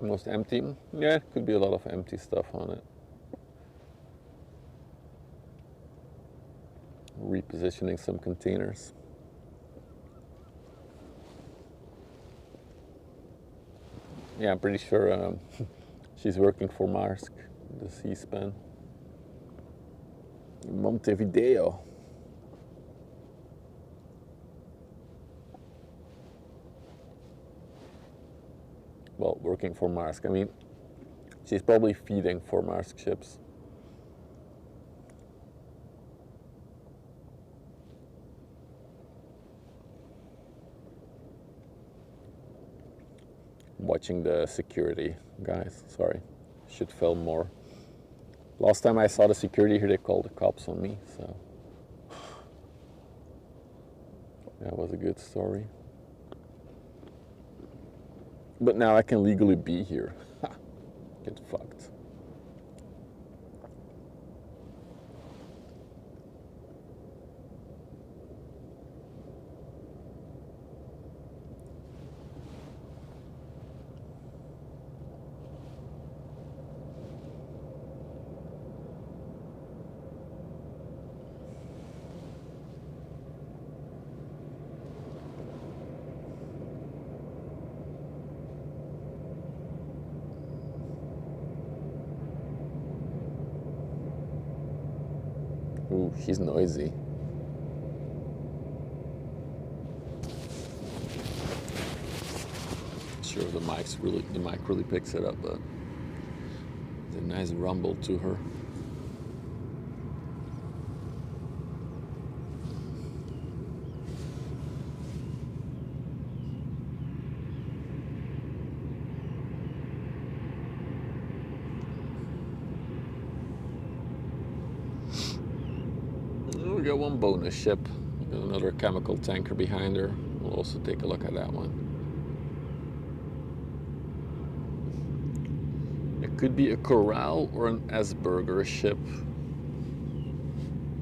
Most empty? Yeah, could be a lot of empty stuff on it. Repositioning some containers. Yeah, I'm pretty sure she's working for Maersk, the C-span. Montevideo. Well, working for Maersk. I mean, she's probably feeding for Maersk ships. Watching the security guys. Sorry, should film more. Last time I saw the security here, they called the cops on me, so that was a good story. But now I can legally be here. Get fucked. Ooh, he's noisy. Sure, the mic really picks it up, but it's a nice rumble to her. We got one bonus ship. Another chemical tanker behind her. We'll also take a look at that one. It could be a Corral or an Asperger ship,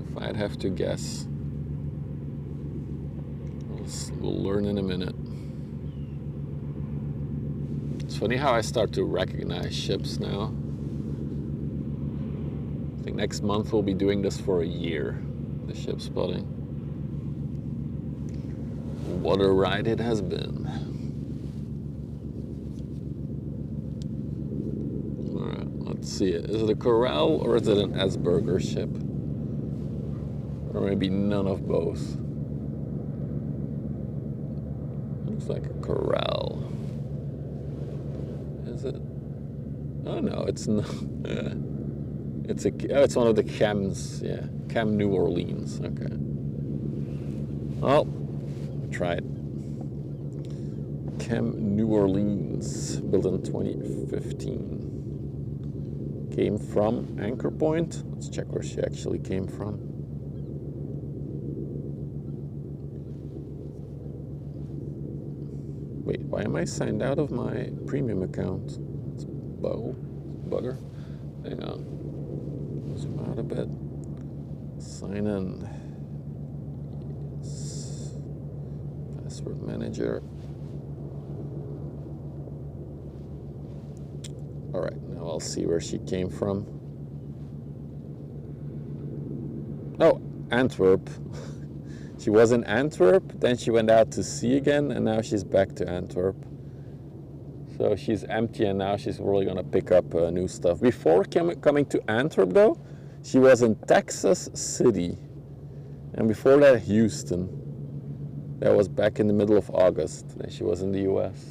if I'd have to guess. We'll learn in a minute. It's funny how I start to recognize ships now. I think next month we'll be doing this for a year, the ship spotting. What a ride it has been. Alright, let's see it. Is it a Corral or is it an Asperger ship? Or maybe none of both. Looks like a Corral. Is it? Oh no, it's not. It's one of the chems, yeah. Chem New Orleans, okay. Well, try it. Chem New Orleans, built in 2015. Came from Anchor Point. Let's check where she actually came from. Wait, why am I signed out of my premium account? It's bugger. Hang on. Zoom out a bit. Sign in. Yes. Password manager. All right, now I'll see where she came from. Oh, Antwerp. She was in Antwerp, then she went out to sea again, and now she's back to Antwerp. So she's empty, and now she's really gonna pick up new stuff. Before coming to Antwerp, though, she was in Texas City, and before that, Houston. That was back in the middle of August. Then she was in the US.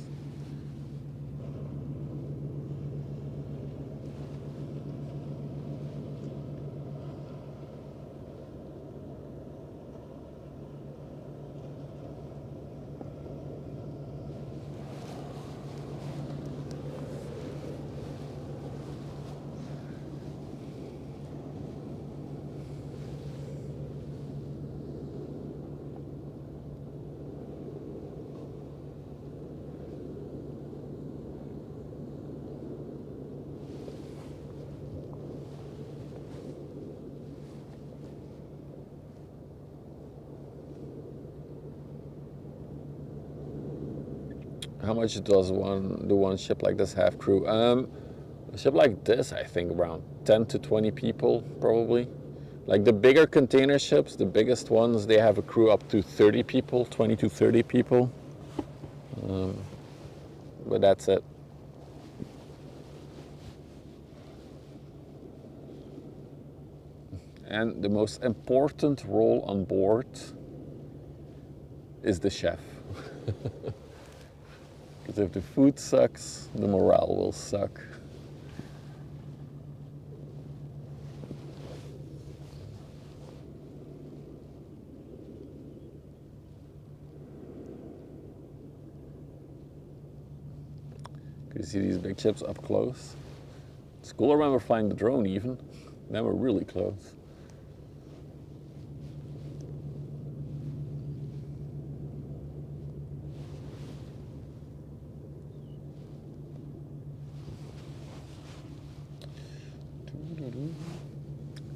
How much does one ship like this have crew? A ship like this, I think around 10 to 20 people, probably. Like the bigger container ships, the biggest ones, they have a crew up to 30 people, 20 to 30 people. But that's it. And the most important role on board is the chef. Because if the food sucks, the morale will suck. Can you see these big ships up close? It's cool. I remember flying the drone even. Then we're really close.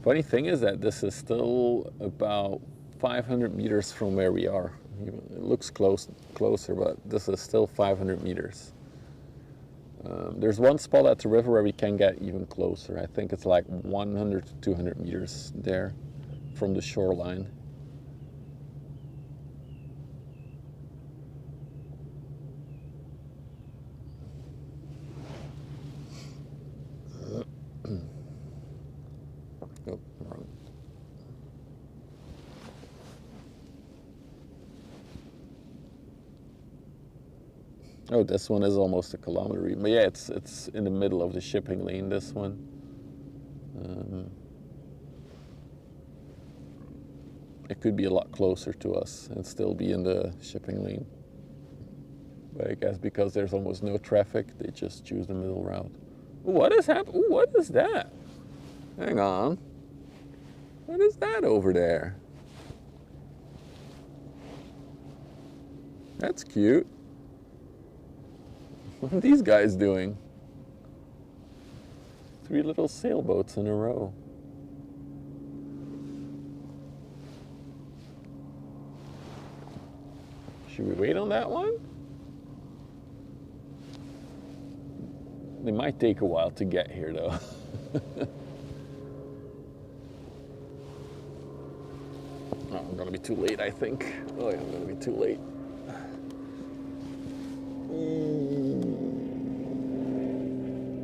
Funny thing is that this is still about 500 meters from where we are. It looks closer, but this is still 500 meters. There's one spot at the river where we can get even closer. I think it's like 100 to 200 meters there from the shoreline. Oh, wrong. Oh, this one is almost a kilometer. But yeah, it's in the middle of the shipping lane, this one. It could be a lot closer to us and still be in the shipping lane. But I guess because there's almost no traffic, they just choose the middle route. Ooh, what is happening? Ooh, what is that? Hang on. What is that over there? That's cute. What are these guys doing? 3 little sailboats in a row. Should we wait on that one? They might take a while to get here though. Oh, I'm gonna be too late, I think. Oh yeah, I'm gonna be too late.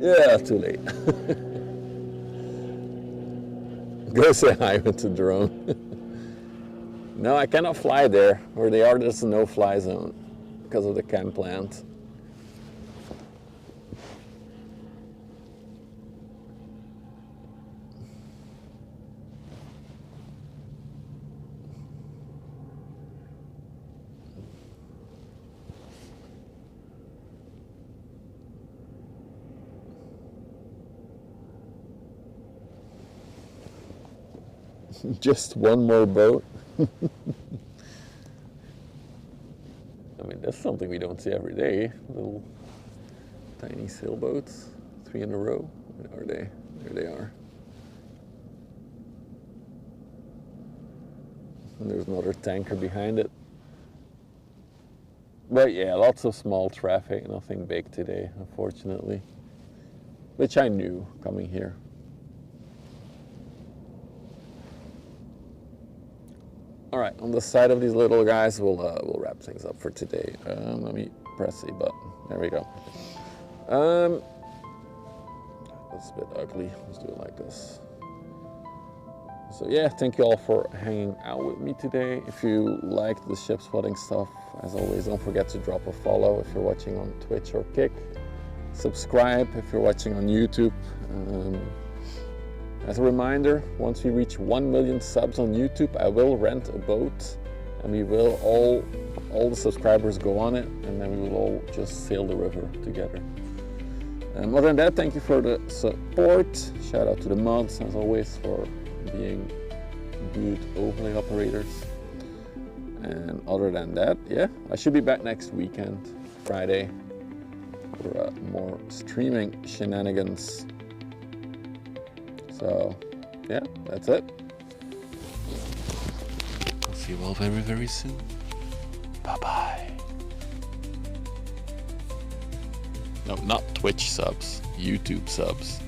Yeah, too late. Go say hi with the drone. No, I cannot fly there. Where they are, there's a no-fly zone because of the chem plant. Just one more boat. I mean, that's something we don't see every day. Little tiny sailboats, 3 in a row. Where are they? There they are. And there's another tanker behind it. But yeah, lots of small traffic, nothing big today, unfortunately. Which I knew coming here. All right, on the side of these little guys, we'll wrap things up for today. Let me press a button. There we go. That's a bit ugly. Let's do it like this. So yeah, thank you all for hanging out with me today. If you liked the ship spotting stuff, as always, don't forget to drop a follow if you're watching on Twitch or Kick. Subscribe if you're watching on YouTube. As a reminder, once we reach 1 million subs on YouTube, I will rent a boat, and we will all the subscribers go on it, and then we will all just sail the river together. Other than that, thank you for the support. Shout out to the mods, as always, for being good overlay operators. And other than that, yeah, I should be back next weekend, Friday, for more streaming shenanigans. So, yeah, that's it. I'll see you all very, very soon. Bye-bye. No, not Twitch subs, YouTube subs.